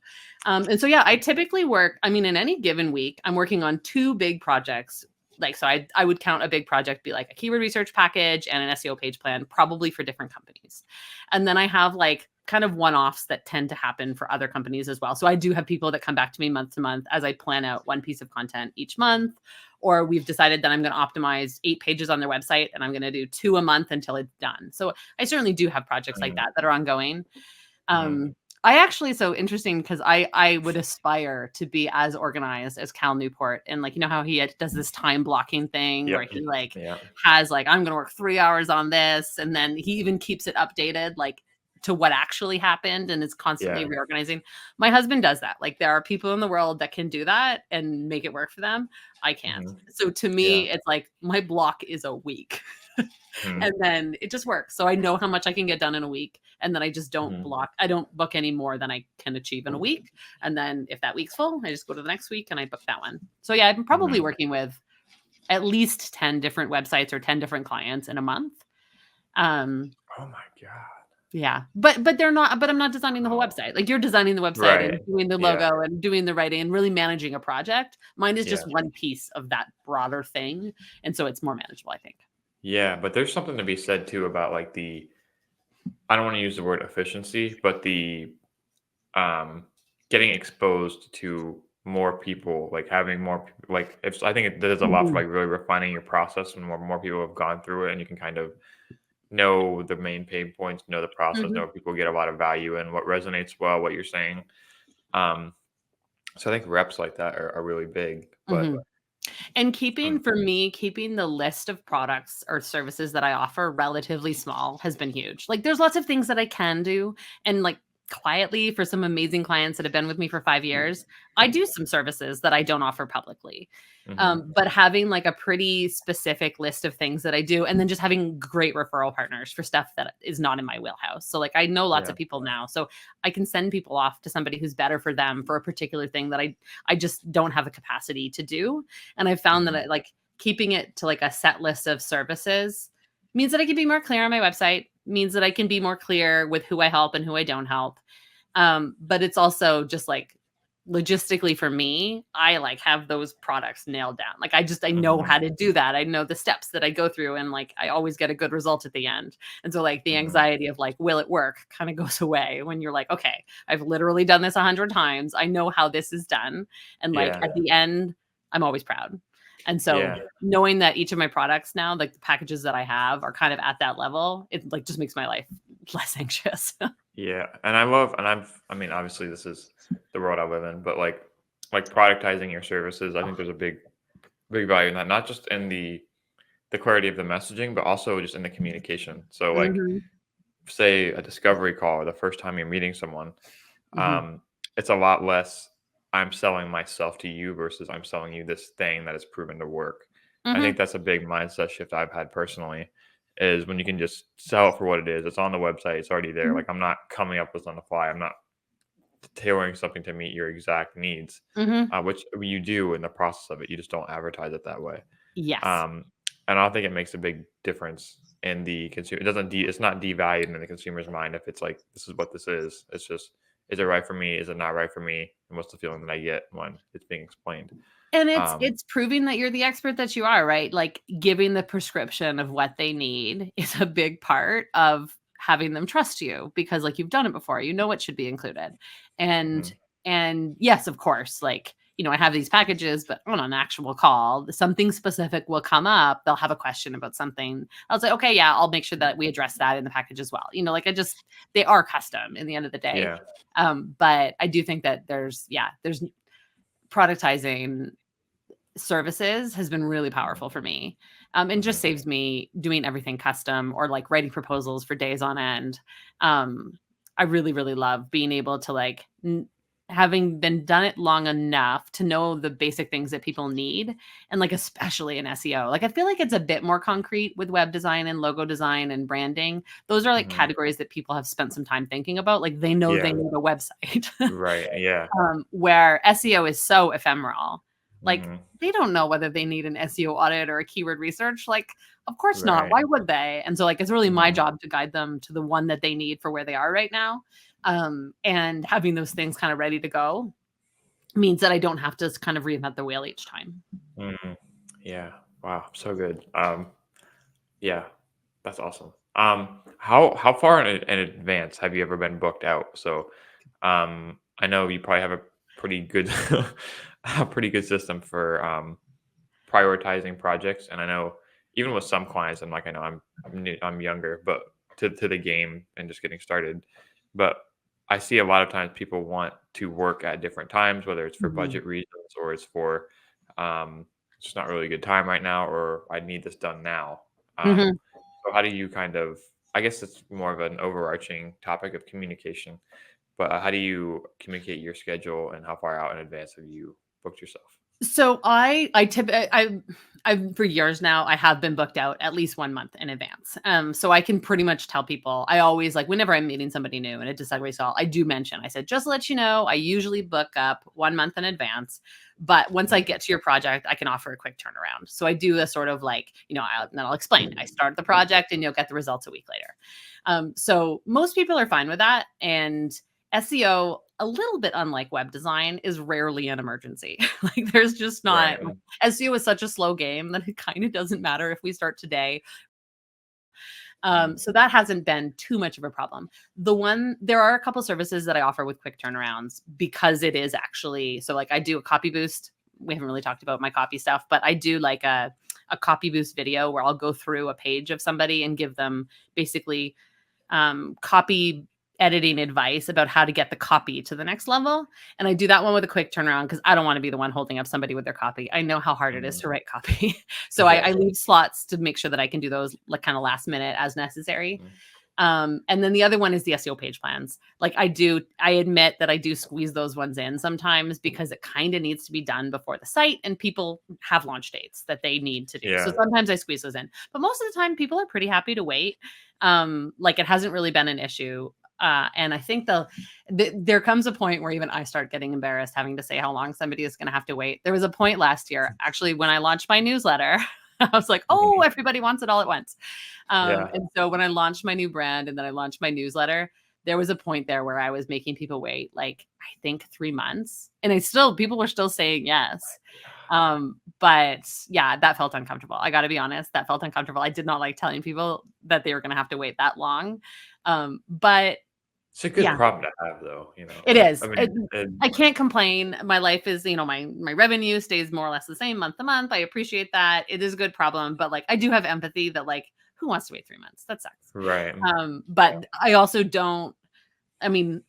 And so yeah, I typically work. I mean, in any given week, I'm working on two big projects. Like, so I would count a big project be like a keyword research package and an SEO page plan, probably for different companies. And then I have like kind of one-offs that tend to happen for other companies as well. So I do have people that come back to me month to month as I plan out one piece of content each month, or we've decided that I'm going to optimize 8 pages on their website and I'm going to do 2 a month until it's done. So I certainly do have projects like mhm, that are ongoing. mhm, I actually, so interesting because I would aspire to be as organized as Cal Newport, and like how he does this time blocking thing where yep, he like yeah, has like I'm gonna work 3 hours on this, and then he even keeps it updated like to what actually happened and is constantly yeah, reorganizing. My husband does that. Like there are people in the world that can do that and make it work for them. I can't. mhm, So to yeah, me, it's like my block is a week. mhm, And then it just works. So I know how much I can get done in a week. And then I just don't mhm, block. I don't book any more than I can achieve in a week. And then if that week's full, I just go to the next week and I book that one. So yeah, I'm probably mhm. working with at least 10 different websites or 10 different clients in a month. Um, Oh my god. yeah. But I'm not designing the whole Wow. website. Like you're designing the website Right, and doing the yeah, logo and doing the writing and really managing a project. Mine is yeah, just one piece of that broader thing. And so it's more manageable, I think. yeah, but there's something to be said too about, like, I don't wanna use the word efficiency, but um, getting exposed to more people, like, having more people like, if I think it does a lot for, Mhm. like, really refining your process and more people have gone through it, and you can kind of know the main pain points, know the process, know Mhm. what people get a lot of value in, what resonates well, what you're saying. Um, so I think reps like that are really big, but Mhm. And mm, for me, keeping the list of products or services that I offer relatively small has been huge. Like there's lots of things that I can do, and like quietly for some amazing clients that have been with me for 5 years, I do some services that I don't offer publicly. But having like a pretty specific list of things that I do, and then just having great referral partners for stuff that is not in my wheelhouse. So like I know lots Yeah. of people now, so I can send people off to somebody who's better for them for a particular thing that I just don't have the capacity to do. And I found that like keeping it to like a set list of services means that I can be more clear on my website, means that I can be more clear with who I help and who I don't help. But it's also just like logistically for me, I like have those products nailed down. Like I know how to do that. I know the steps that I go through, and like I always get a good result at the end. And so like the anxiety of like, will it work, kind of goes away when you're like, okay, I've literally done this 100 times. I know how this is done. And like Yeah. at the end, I'm always proud. And so Yeah. knowing that each of my products now, like the packages that I have are kind of at that level, it like just makes my life less anxious. Yeah, and I mean, obviously this is the world I live in, but like productizing your services, I think there's a big value in that, not just in the clarity of the messaging, but also just in the communication. So like Mhm, say a discovery call or the first time you're meeting someone, mhm, um, it's a lot less I'm selling myself to you versus I'm selling you this thing that is proven to work. I think mhm, that's a big mindset shift I've had personally is when you can just sell it for what it is. It's on the website, it's already there. mhm, Like I'm not coming up with on the fly. I'm not tailoring something to meet your exact needs, mhm. which you do in the process of it. You just don't advertise it that way. Yes. Um, and I don't think it makes a big difference in the consumer. It doesn't. It's not devalued in the consumer's mind if it's like this is what this is. It's just is it right for me? Is it not right for me? And what's the feeling that I get when it's being explained? And it's Um, it's proving that you're the expert that you are, right? Like, giving the prescription of what they need is a big part of having them trust you because, like, you've done it before, you know what should be included. And mhm, and yes, of course, like, I have these packages, but on an actual call, something specific will come up. They'll have a question about something. I'll say, "Okay, yeah, I'll make sure that we address that in the package as well." Like, they are custom in the end of the day. yeah. But I do think that there's productizing services has been really powerful for me. And just Hmm. saves me doing everything custom or like writing proposals for days on end. Um, I really, really love being able to like, having been done it long enough to know the basic things that people need. And like, especially in SEO, like I feel like it's a bit more concrete with web design and logo design and branding. Those are like Hmm. categories that people have spent some time thinking about. Like they know they Yeah. need a website. Right. Yeah. Where SEO is so ephemeral. Like, Hmm. they don't know whether they need an SEO audit or a keyword research. Like, of course not. Right. Why would they? And so, like, it's really my Hmm. job to guide them to the one that they need for where they are right now. And having those things kind of ready to go means that I don't have to kind of reinvent the wheel each time. Hmm. Yeah. Wow. So good. Yeah, that's awesome. How far in advance have you ever been booked out? So, I know you probably have a pretty good a pretty good system for prioritizing projects, and I know even with some clients, I'm younger, but to the game and just getting started, but I see a lot of times people want to work at different times, whether it's for Mhm. budget reasons or it's for it's just not really a good time right now, or I need this done now. Um, Mhm. so how do you kind of I guess it's more of an overarching topic of communication, but how do you communicate your schedule and how far out in advance have you booked yourself? So I for years now I have been booked out at least 1 month in advance. So I can pretty much tell people. I always like whenever I'm meeting somebody new and a discovery call, I do mention. I said, just to let you know, I usually book up 1 month in advance. But once I Mhm. get to your project, I can offer a quick turnaround. So I do a sort of like, then I'll explain. I start the project and you'll get the results a week later. So most people are fine with that. And SEO, a little bit unlike web design, is rarely an emergency. Like there's just not Right. SEO is such a slow game that it kind of doesn't matter if we start today. Mhm. So that hasn't been too much of a problem. There are a couple services that I offer with quick turnarounds because it is actually so like I do a copy boost. We haven't really talked about my copy stuff, but I do like a copy boost video where I'll go through a page of somebody and give them basically copy editing advice about how to get the copy to the next level. And I do that one with a quick turnaround because I don't want to be the one holding up somebody with their copy. I know how hard it is Mhm. to write copy. So I Yeah. leave slots to make sure that I can do those like kind of last minute as necessary. Mhm. And then the other one is the SEO page plans. Like I admit that I do squeeze those ones in sometimes because it kind of needs to be done before the site and people have launch dates that they need to do. So Yeah. sometimes I squeeze those in, but most of the time people are pretty happy to wait. Like it hasn't really been an issue. And I think there comes a point where even I start getting embarrassed having to say how long somebody is going to have to wait. There was a point last year, actually, when I launched my newsletter. I was like, oh, Mhm. everybody wants it all at once. Yeah. And so when I launched my new brand and then I launched my newsletter, there was a point there where I was making people wait, like, I think 3 months. And people were still saying yes. But yeah, that felt uncomfortable. I got to be honest, that felt uncomfortable. I did not like telling people that they were going to have to wait that long. But It's a good yeah, problem to have, though. it is. I mean, and I can't complain. My life is, my revenue stays more or less the same month to month. I appreciate that. It is a good problem, but like I do have empathy that like who wants to wait 3 months? That sucks. right. But I also don't. I mean,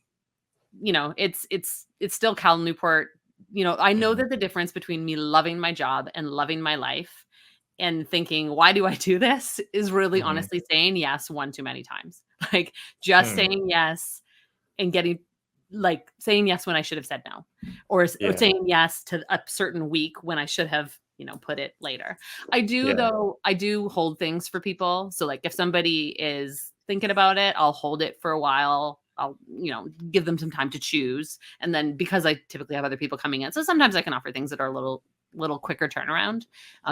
it's still Cal Newport. I know Mhm. that the difference between me loving my job and loving my life and thinking, why do I do this? Is really Mhm. honestly saying yes one too many times. Like just Hmm. saying yes and getting like saying yes when I should have said no, or Yeah. saying yes to a certain week when I should have, put it later. Yeah. I do hold things for people. So like if somebody is thinking about it, I'll hold it for a while. I'll, give them some time to choose. And then because I typically have other people coming in, so sometimes I can offer things that are a little quicker turnaround,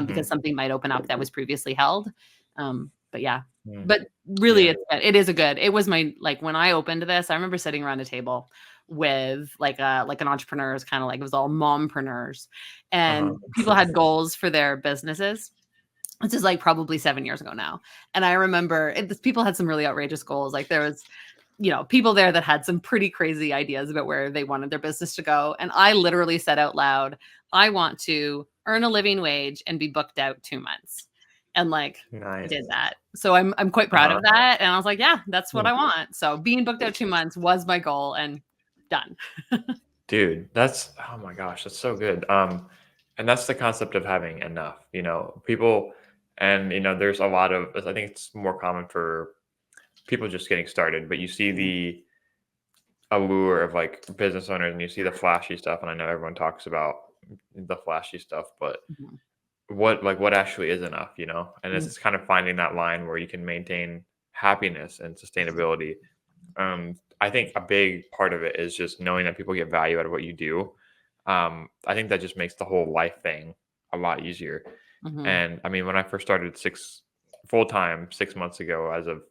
because Mhm. something might open up that was previously held. But yeah, Mm. but really, Yeah. it was my, like, when I opened this, I remember sitting around a table with like an entrepreneurs, kind of like it was all mompreneurs, Uh-huh. and people had goals for their businesses. This is like probably 7 years ago now. And I remember people had some really outrageous goals. Like there was, people there that had some pretty crazy ideas about where they wanted their business to go. And I literally said out loud, I want to earn a living wage and be booked out 2 months. And like I Nice. did that. So I'm quite proud Uh-huh. of that. And I was like, yeah, that's what Hmm. I want. So being booked out 2 months was my goal and done. Dude, oh my gosh, that's so good. And that's the concept of having enough, people, and there's a lot of, I think it's more common for people just getting started, but you see Mhm, the allure of like business owners and you see the flashy stuff, and I know everyone talks about the flashy stuff, but mhm, what actually is enough, and it's mhm, just kind of finding that line where you can maintain happiness and sustainability. I think a big part of it is just knowing that people get value out of what you do. I think that just makes the whole life thing a lot easier. mhm. And I mean, when I first started full time 6 months ago, as of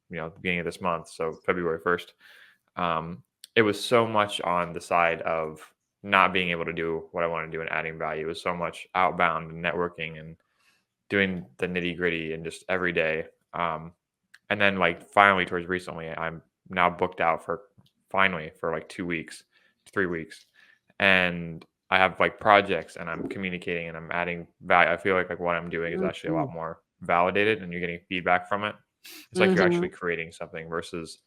the beginning of this month, so February 1st, it was so much on the side of not being able to do what I want to do and adding value. It was so much outbound and networking and doing the nitty gritty and just every day. And then like finally towards recently, I'm now booked out for finally for like 2 weeks, 3 weeks. And I have like projects and I'm communicating and I'm adding value. I feel like what I'm doing is actually a lot Mhm, more validated and you're getting feedback from it. It's like you're mhm. actually creating something versus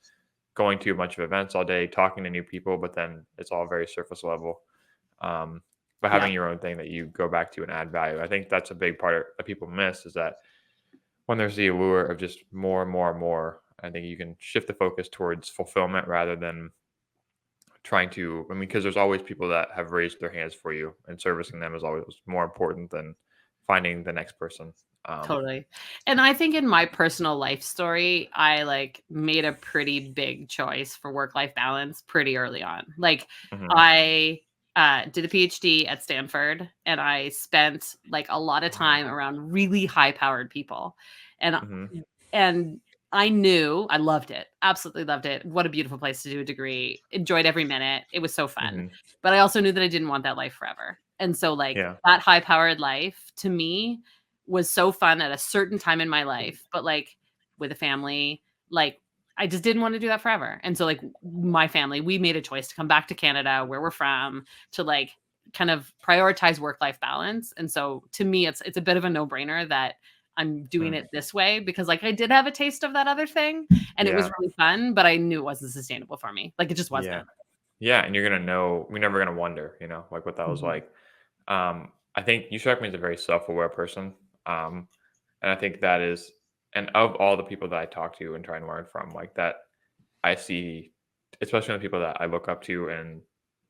going to a bunch of events all day, talking to new people, but then it's all very surface level. Um, but Yeah, having your own thing that you go back to and add value, I think that's a big part that people miss, is that when there's the allure of just more and more and more, I think you can shift the focus towards fulfillment rather than trying to. I mean, because there's always people that have raised their hands for you, and servicing them is always more important than finding the next person. Um, totally. And I think in my personal life story, I like made a pretty big choice for work-life balance pretty early on. Like mhm, I did a PhD at Stanford and I spent like a lot of time around really high-powered people. And mhm, and I knew I loved it. Absolutely loved it. What a beautiful place to do a degree. Enjoyed every minute. It was so fun. mhm, But I also knew that I didn't want that life forever. And so like yeah, that high-powered life to me was so fun at a certain time in my life, but like with a family, like I just didn't want to do that forever. And so like my family, we made a choice to come back to Canada where we're from to like kind of prioritize work-life balance. And so to me it's a bit of a no-brainer that I'm doing mm, it this way because like I did have a taste of that other thing and it was yeah, really fun, but I knew it wasn't sustainable for me. Like it just yeah, wasn't. yeah. And you're gonna know. You're never gonna wonder, like what that was Mhm. like. I think you struck me as a very self-aware person, and I think that is And of all the people that I talk to and try and learn from, like that, I see, especially the people that I look up to and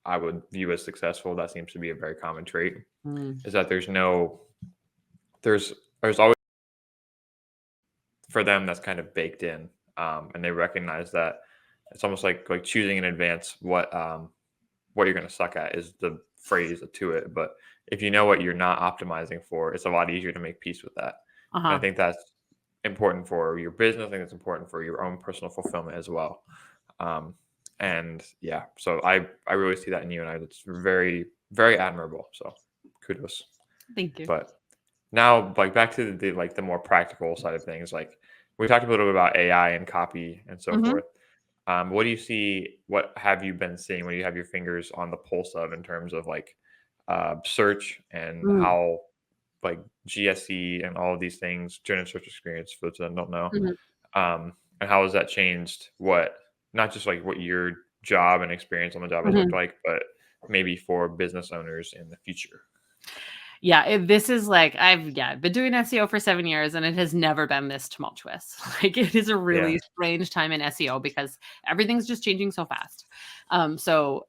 I would view as successful, that seems to be a very common trait, Mm. is that there's always for them that's kind of baked in, and they recognize that it's almost like choosing in advance what you're going to suck at is the phrase to it. But if you know what you're not optimizing for, it's a lot easier to make peace with that. And I Uh-huh. think that's important for your business. I think it's important for your own personal fulfillment as well. Um, and yeah, so I really see that in you, and it's very, very admirable. So kudos. Thank you. But now, like back to the more practical side of things, like we talked a little bit about AI and copy and so Mhm. forth. What do you see? What have you been seeing when you have your fingers on the pulse of in terms of like search and Mm. how like GSE and all of these things, generative search experience for those that don't know, Mhm. and how has that changed what not just like what your job and experience on the job has looked Mhm. like, but maybe for business owners in the future? Yeah, this is like I've been doing SEO for 7 years and it has never been this tumultuous. Like it is a Yeah. really strange time in SEO because everything's just changing so fast. So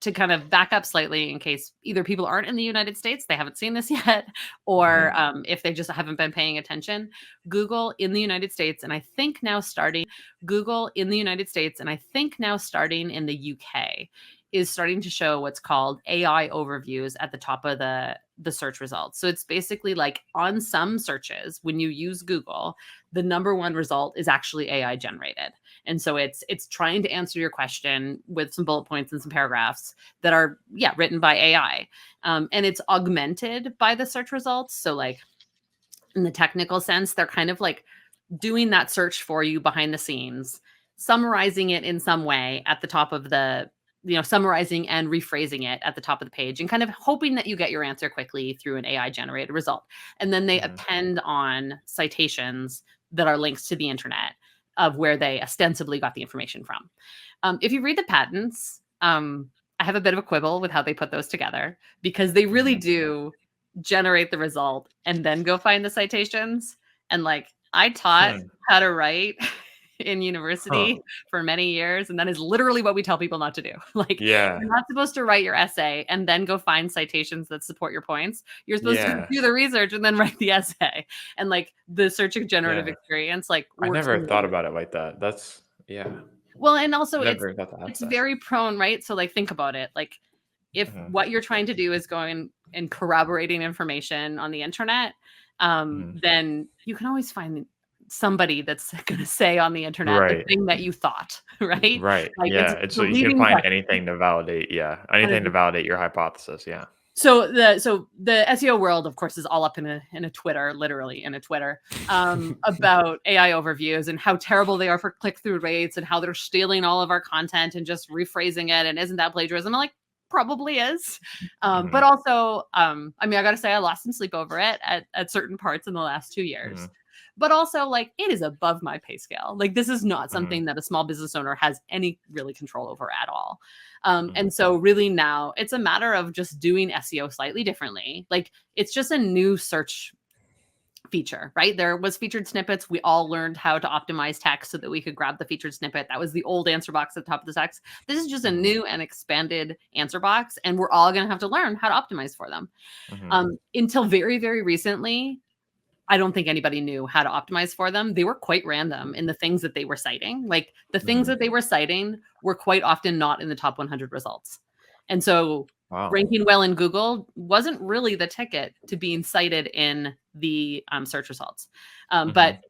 to kind of back up slightly in case either people aren't in the United States, they haven't seen this yet, or Hmm. if they just haven't been paying attention, Google in the United States, and I think now starting Google in the United States, and I think now starting in the UK, is starting to show what's called AI overviews at the top of the search results. So it's basically like on some searches, when you use Google, the number one result is actually AI generated. And so it's trying to answer your question with some bullet points and some paragraphs that are written by AI. And it's augmented by the search results. So like in the technical sense, they're kind of like doing that search for you behind the scenes, summarizing it in some way at the top of summarizing and rephrasing it at the top of the page and kind of hoping that you get your answer quickly through an AI generated result. And then they Hmm. append on citations that are links to the internet of where they ostensibly got the information from. If you read the patents, I have a bit of a quibble with how they put those together because they really Hmm. do generate the result and then go find the citations. And like I taught Hmm. how to write in Huh. university for many years, and that is literally what we tell people not to do. Like Yeah. you're not supposed to write your essay and then go find citations that support your points. You're supposed to Yeah. do the research and then write the essay. And like the search generative Yeah. experience like I works never thought really about it like that. That's yeah. well, and also Never thought to ask it's that. very prone, right? So like think about it. Like if Mhm. what you're trying to do is going and corroborating information on the internet, Mhm. then you can always find somebody that's going to say on the internet the Right. thing that you thought, right? Right. Like it's Yeah. It's the so you can leading find question. anything to validate. Yeah. Anything to validate your hypothesis. Yeah. So the SEO world, of course, is all up in a Twitter, literally in a Twitter, about AI overviews and how terrible they are for click through rates and how they're stealing all of our content and just rephrasing it. And isn't that plagiarism? I'm like, probably is. But Mhm. also, I mean, I got to say, I lost some sleep over it at certain parts in the last 2 years. Mhm. But also, like, it is above my pay scale. Like, this is not Mhm. something that a small business owner has any really control over at all. Mhm. And so really now it's a matter of just doing SEO slightly differently. Like it's just a new search feature, right? There was featured snippets. We all learned how to optimize text so that we could grab the featured snippet. That was the old answer box at the top of the text. This is just a Mhm. new and expanded answer box, and we're all going to have to learn how to optimize for them. Mhm. Until very, very recently, I don't think anybody knew how to optimize for them. They were quite random in the things that they were citing. Like the things Mhm. that they were citing were quite often not in the top 100 results. And so Wow. ranking well in Google wasn't really the ticket to being cited in the search results. But Mhm.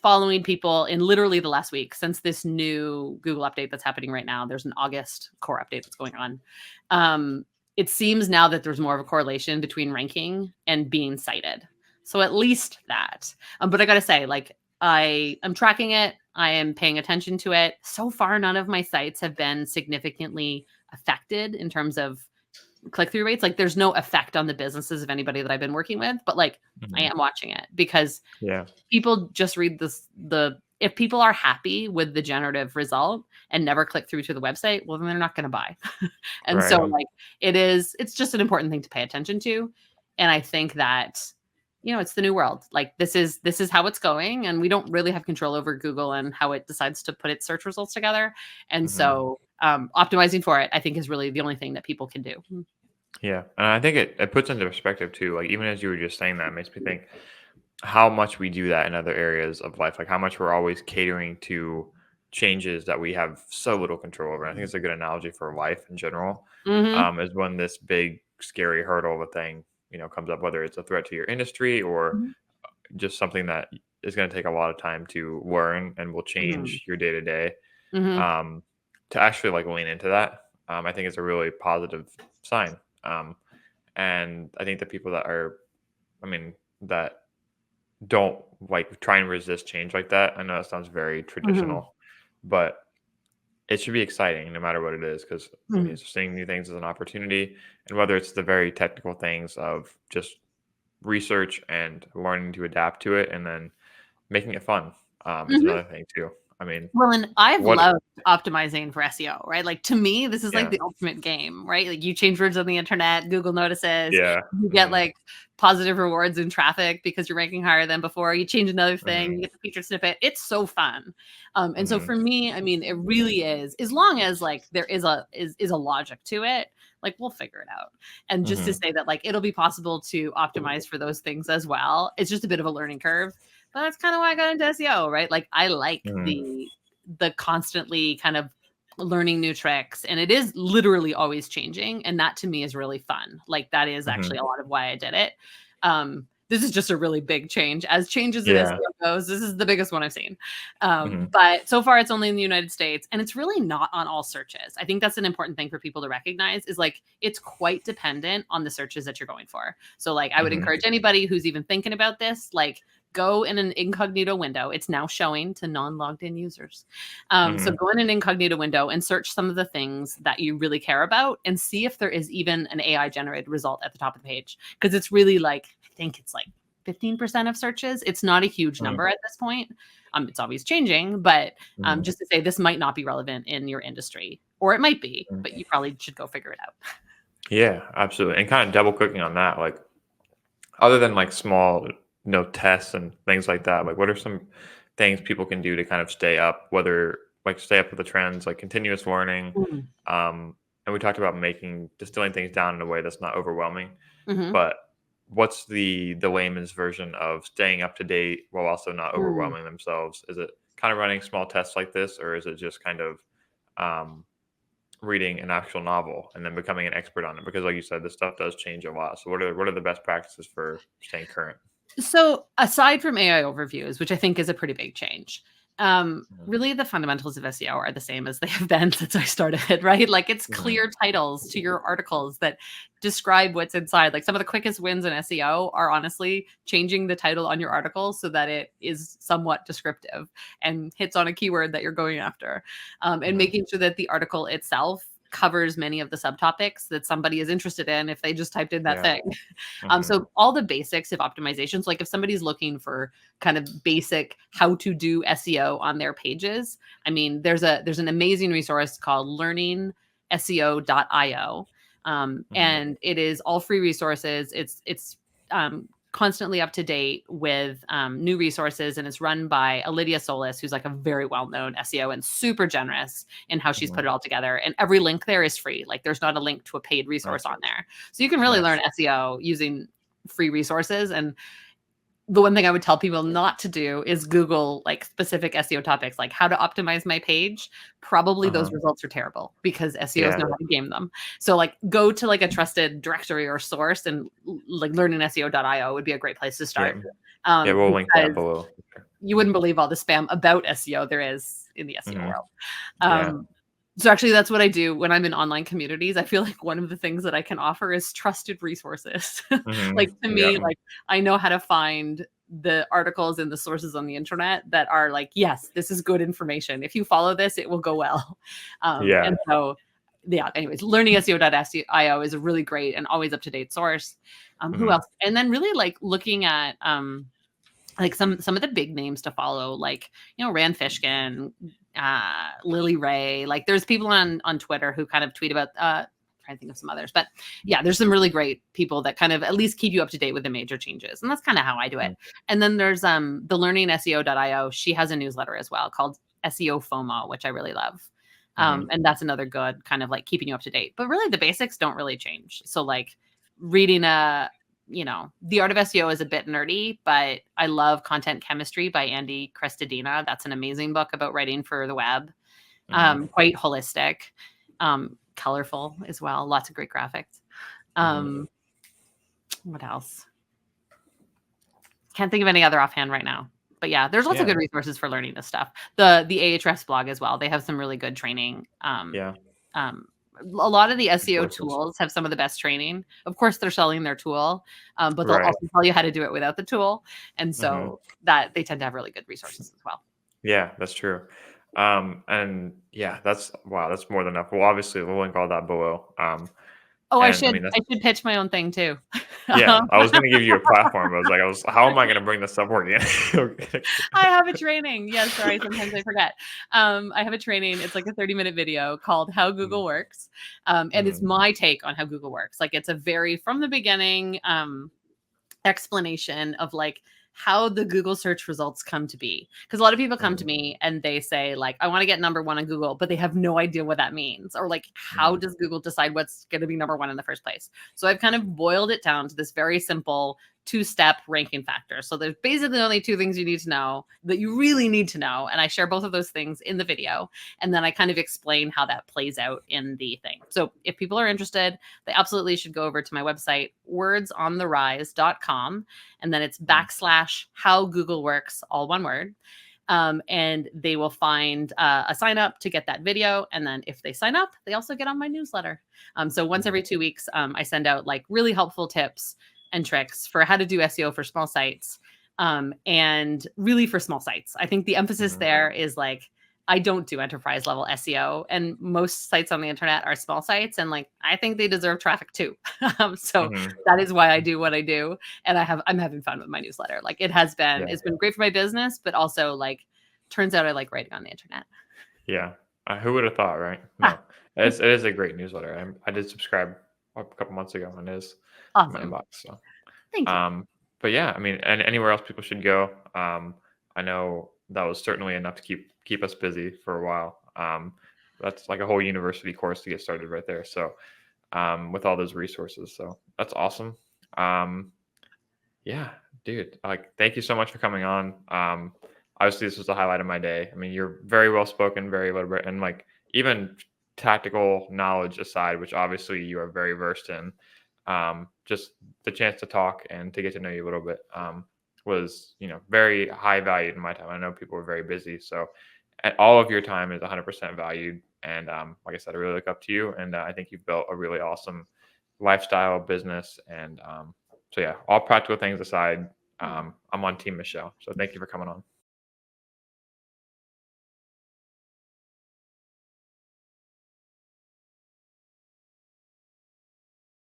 following people in literally the last week since this new Google update that's happening right now, there's an August core update that's going on. It seems now that there's more of a correlation between ranking and being cited. So at least that. But I got to say, like, I am tracking it. I am paying attention to it. So far, none of my sites have been significantly affected in terms of click-through rates. Like there's no effect on the businesses of anybody that I've been working with, but like I Mhm. am watching it because Yeah. people just read the if people are happy with the generative result and never click through to the website, well then they're not going to buy. And so Right. like it's just an important thing to pay attention to. And I think that it's the new world. Like this is how it's going, and we don't really have control over Google and how it decides to put its search results together. And so optimizing for it, I think, is really the only thing that people can do. Yeah, and I think it puts into perspective too. Like even as you were just saying that, it makes me think how much we do that in other areas of life. Like how much we're always catering to changes that we have so little control over. And I think it's a good analogy for life in general. Mm-hmm. Is when this big scary hurdle of a thing comes up, whether it's a threat to your industry or just something that is going to take a lot of time to learn and will Mm-hmm. change your day to day. Mm-hmm. To actually like lean into that, I think it's a really positive sign. And I think the people that are, that don't like try and resist change like that. I know that sounds very Mm-hmm. traditional, but it should be exciting no matter what it is because Mm-hmm. seeing new things as an opportunity, and whether it's the very technical things of just research and learning to adapt to it, and then making it fun is Mm-hmm. another thing too. I mean, Well, and I've what? loved optimizing for SEO, right? Like to me, this is like Yeah, the ultimate game, right? Like you change words on the internet, Google notices, yeah, you get hmm like positive rewards in traffic because you're ranking higher than before. You change another thing, hmm you get the featured snippet. It's so fun. And so hmm for me, I mean, it really is, as long as like there is a logic to it, like we'll figure it out. And just to hmm say that like it'll be possible to optimize for those things as well. It's just a bit of a learning curve. But that's kind of why I got into SEO, right? Like I like hmm the constantly kind of learning new tricks, and it is literally always changing, and that to me is really fun. Like that is hmm actually a lot of why I did it. This is just a really big change, as changes in yeah, SEO goes. This is the biggest one I've seen. hmm But so far it's only in the United States, and it's really not on all searches. I think that's an important thing for people to recognize, is like it's quite dependent on the searches that you're going for. So like I would hmm encourage anybody who's even thinking about this, like go in an incognito window. It's now showing to non-logged in users. So hmm go in an incognito window and search some of the things that you really care about and see if there is even an AI generated result at the top of the page. Because it's really like, I think it's like 15% of searches. It's not a huge hmm number at this point. It's always changing, but hmm just to say this might not be relevant in your industry, or it might be, but you probably should go figure it out. Yeah, absolutely. And kind of double clicking on that, like other than like small, tests and things like that, like what are some things people can do to kind of stay up, whether like stay up with the trends, like continuous learning. Mm-hmm. And we talked about distilling things down in a way that's not overwhelming. Mm-hmm. But what's the layman's version of staying up to date while also not Mm. overwhelming themselves? Is it kind of running small tests like this, or is it just kind of um, reading an actual novel and then becoming an expert on it? Because like you said, this stuff does change a lot. So what are the best practices for staying current? So aside from AI overviews, which I think is a pretty big change, Mhm. really the fundamentals of SEO are the same as they have been since I started, right? Like it's Mhm. clear titles to your articles that describe what's inside. Like some of the quickest wins in SEO are honestly changing the title on your article so that it is somewhat descriptive and hits on a keyword that you're going after, and Mhm. making sure that the article itself covers many of the subtopics that somebody is interested in if they just typed in that Yeah. thing. Mhm. So all the basics of optimizations, like if somebody's looking for kind of basic how to do SEO on their pages, I mean, there's an amazing resource called learningseo.io. Mhm. And it is all free resources. It's constantly up to date with new resources, and it's run by Lydia Solis, who's like a very well-known SEO and super generous in how she's Mhm. put it all together. And every link there is free. Like there's not a link to a paid resource Nice. on there. So you can really learn Nice. SEO using free resources. And the one thing I would tell people not to do is Google like specific SEO topics, like how to optimize my page. Probably those Uh-huh. results are terrible because SEOs Yeah. know how to game them. So like go to like a trusted directory or source, and like learningseo.io would be a great place to Yeah. start. Yeah, we'll link that Because below. you wouldn't believe all the spam about SEO there is in the SEO Mhm. world. Yeah. Um, so actually that's what I do when I'm in online communities. I feel like one of the things that I can offer is trusted resources. Mhm. Like to Yep. me, like I know how to find the articles and the sources on the internet that are like, yes, this is good information. If you follow this, it will go well. Yeah. And so yeah, anyways, learningseo.io is a really great and always up to date source. Who Mhm. else? And then really like looking at like some of the big names to follow, like Rand Fishkin, Lily Ray. Like there's people on Twitter who kind of tweet about trying to think of some others, but yeah, there's some really great people that kind of at least keep you up to date with the major changes. And that's kind of how I do it. And then there's the learningseo.io. She has a newsletter as well called SEO FOMO, which I really love. And that's another good kind of like keeping you up to date. But really the basics don't really change. So like reading The Art of SEO is a bit nerdy, but I love Content Chemistry by Andy Crestodina. That's an amazing book about writing for the web. Quite holistic, colorful as well. Lots of great graphics. What else? Can't think of any other offhand right now. But yeah, there's lots of good resources for learning this stuff. The Ahrefs blog as well. They have some really good training. A lot of the SEO tools have some of the best training. Of course, they're selling their tool, but they'll also tell you how to do it without the tool. And so that they tend to have really good resources as well. Yeah, that's true. And yeah, that's more than enough. Well, obviously we'll link all that below. I should pitch my own thing too. Yeah, I was going to give you a platform. But I was like, how am I going to bring this up working? I have a training. Yeah, sorry. Sometimes I forget. I have a training. It's like a 30-minute video called How Google Works. And it's my take on how Google works. Like it's a very from the beginning explanation of like how the Google search results come to be. Because a lot of people come to me and they say like, I want to get number one on Google, but they have no idea what that means. Or like, how does Google decide what's going to be number one in the first place? So I've kind of boiled it down to this very simple 2-step ranking factor. So there's basically only 2 things you need to know that you really need to know. And I share both of those things in the video. And then I kind of explain how that plays out in the thing. So if people are interested, they absolutely should go over to my website, wordsontherise.com. And then it's /how Google works, all one word. And they will find a sign up to get that video. And then if they sign up, they also get on my newsletter. So once every 2 weeks, I send out like really helpful tips and tricks for how to do SEO for small sites, and really for small sites. I think the emphasis there is like, I don't do enterprise level SEO, and most sites on the internet are small sites, and like I think they deserve traffic too. So that is why I do what I do, and I'm having fun with my newsletter. Like it's been great for my business, but also like turns out I like writing on the internet. Yeah, who would have thought, right? No, it is a great newsletter. I did subscribe a couple months ago, and it is awesome. In my inbox. So thank you. But yeah, I mean, and anywhere else people should go. I know that was certainly enough to keep us busy for a while. That's like a whole university course to get started right there. So with all those resources, so that's awesome. Yeah, dude, like thank you so much for coming on. Obviously this was the highlight of my day. I mean, you're very well spoken, very elaborate, and like even tactical knowledge aside, which obviously you are very versed in. Just the chance to talk and to get to know you a little bit was, very high valued in my time. I know people are very busy, so all of your time is 100% valued. And like I said, I really look up to you, and I think you've built a really awesome lifestyle, business, and so yeah. All practical things aside, I'm on Team Michelle. So thank you for coming on.